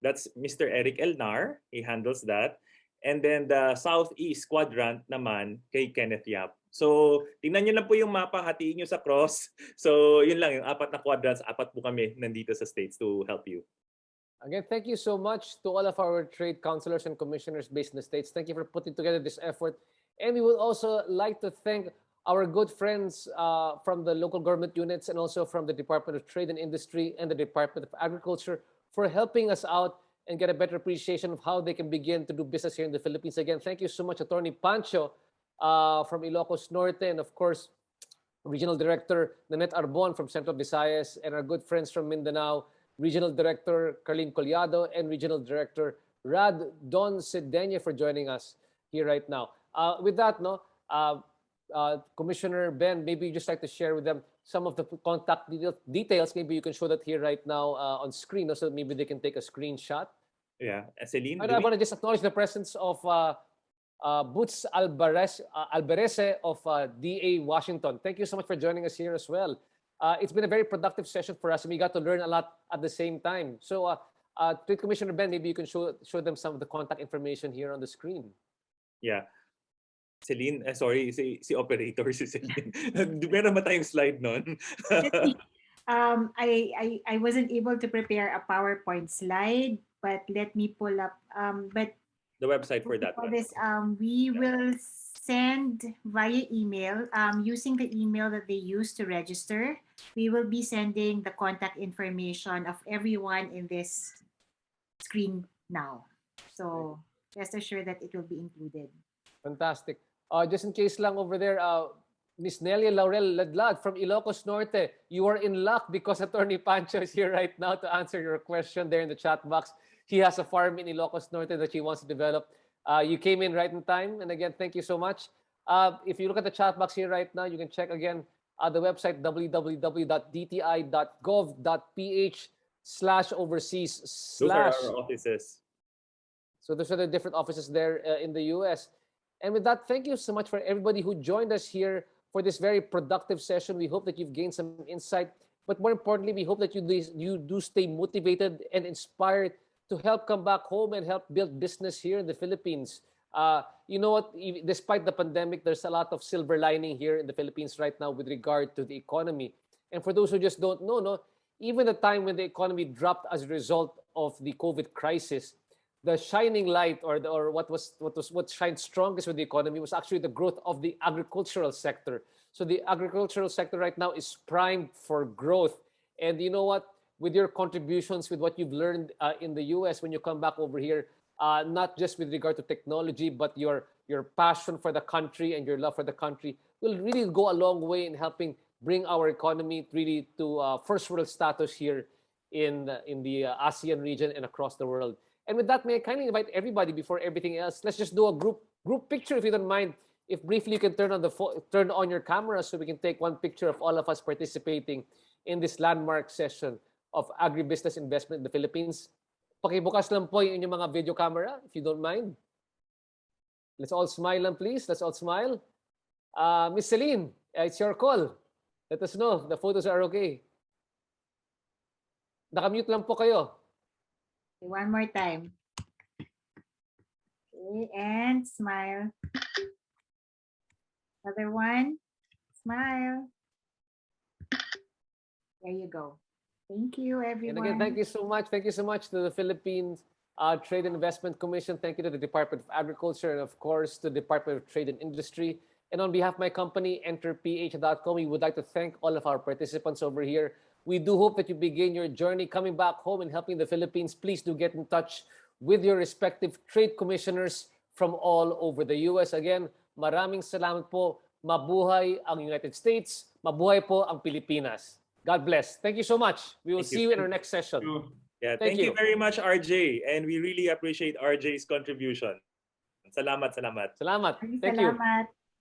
that's Mr. Eric Elnar. He handles that. And then the southeast quadrant naman kay Kenneth Yap. So, tingnan nyo lang po yung mapa, hatiin nyo sa cross. So, yun lang, yung 4 na quadrants, 4 po kami nandito sa States to help you. Again, thank you so much to all of our trade counselors and commissioners based in the States. Thank you for putting together this effort. And we would also like to thank our good friends from the local government units and also from the Department of Trade and Industry and the Department of Agriculture for helping us out and get a better appreciation of how they can begin to do business here in the Philippines. Again, thank you so much, Attorney Pancho from Ilocos Norte, and of course, Regional Director Nanette Arbon from Central Visayas, and our good friends from Mindanao, Regional Director Carlene Collado, and Regional Director Rad Don Cedenya for joining us here right now. With that, Commissioner Ben, maybe you'd just like to share with them some of the contact details. Maybe you can show that here right now on screen, so maybe they can take a screenshot. Yeah, Celine. I want to just acknowledge the presence of Boots Alvarez of DA Washington. Thank you so much for joining us here as well. It's been a very productive session for us, and we got to learn a lot at the same time. So, Trade Commissioner Ben, maybe you can show them some of the contact information here on the screen. Yeah. Celine, sorry, si operator si Celine. Meron ba tayong slide nun? I wasn't able to prepare a PowerPoint slide, but let me pull up. But the website for that for one. this, we will send via email, using the email that they use to register. We will be sending the contact information of everyone in this screen now. So rest assured that it will be included. Fantastic. Just in case lang over there, Miss Nelia Laurel Ladlad from Ilocos Norte, you are in luck because Attorney Pancho is here right now to answer your question there in the chat box. He has a farm in Ilocos Norte that he wants to develop. You came in right in time. And again, thank you so much. If you look at the chat box here right now, you can check again the website www.dti.gov.ph/overseas/. Those are our offices. So those are the different offices there in the US. And with that, thank you so much for everybody who joined us here for this very productive session. We hope that you've gained some insight. But more importantly, we hope that you do stay motivated and inspired to help come back home and help build business here in the Philippines. You know what? Despite the pandemic, there's a lot of silver lining here in the Philippines right now with regard to the economy. And for those who just don't know, even the time when the economy dropped as a result of the COVID crisis, the shining light or what shined strongest with the economy was actually the growth of the agricultural sector. So the agricultural sector right now is primed for growth. And you know what? With your contributions, with what you've learned in the US when you come back over here, not just with regard to technology, but your passion for the country and your love for the country will really go a long way in helping bring our economy really to first world status here in the ASEAN region and across the world. And with that, may I kindly invite everybody before everything else, let's just do a group picture if you don't mind. If briefly you can turn on your camera so we can take one picture of all of us participating in this landmark session of agribusiness investment in the Philippines. Pakibukas lang po yung inyong mga video camera if you don't mind. Let's all smile lang please. Let's all smile. Miss Celine, it's your call. Let us know if the photos are okay. Nakamute lang po kayo. One more time. Okay, and smile. Another one. Smile. There you go. Thank you, everyone. And again, thank you so much. Thank you so much to the Philippines Trade and Investment Commission. Thank you to the Department of Agriculture and, of course, to the Department of Trade and Industry. And on behalf of my company, EnterPH.com, we would like to thank all of our participants over here. We do hope that you begin your journey coming back home and helping the Philippines. Please do get in touch with your respective trade commissioners from all over the US. Again, maraming salamat po. Mabuhay ang United States. Mabuhay po ang Pilipinas. God bless. Thank you so much. We will see you in our next session. Yeah, thank you very much, RJ. And we really appreciate RJ's contribution. Salamat. Salamat. Thank you.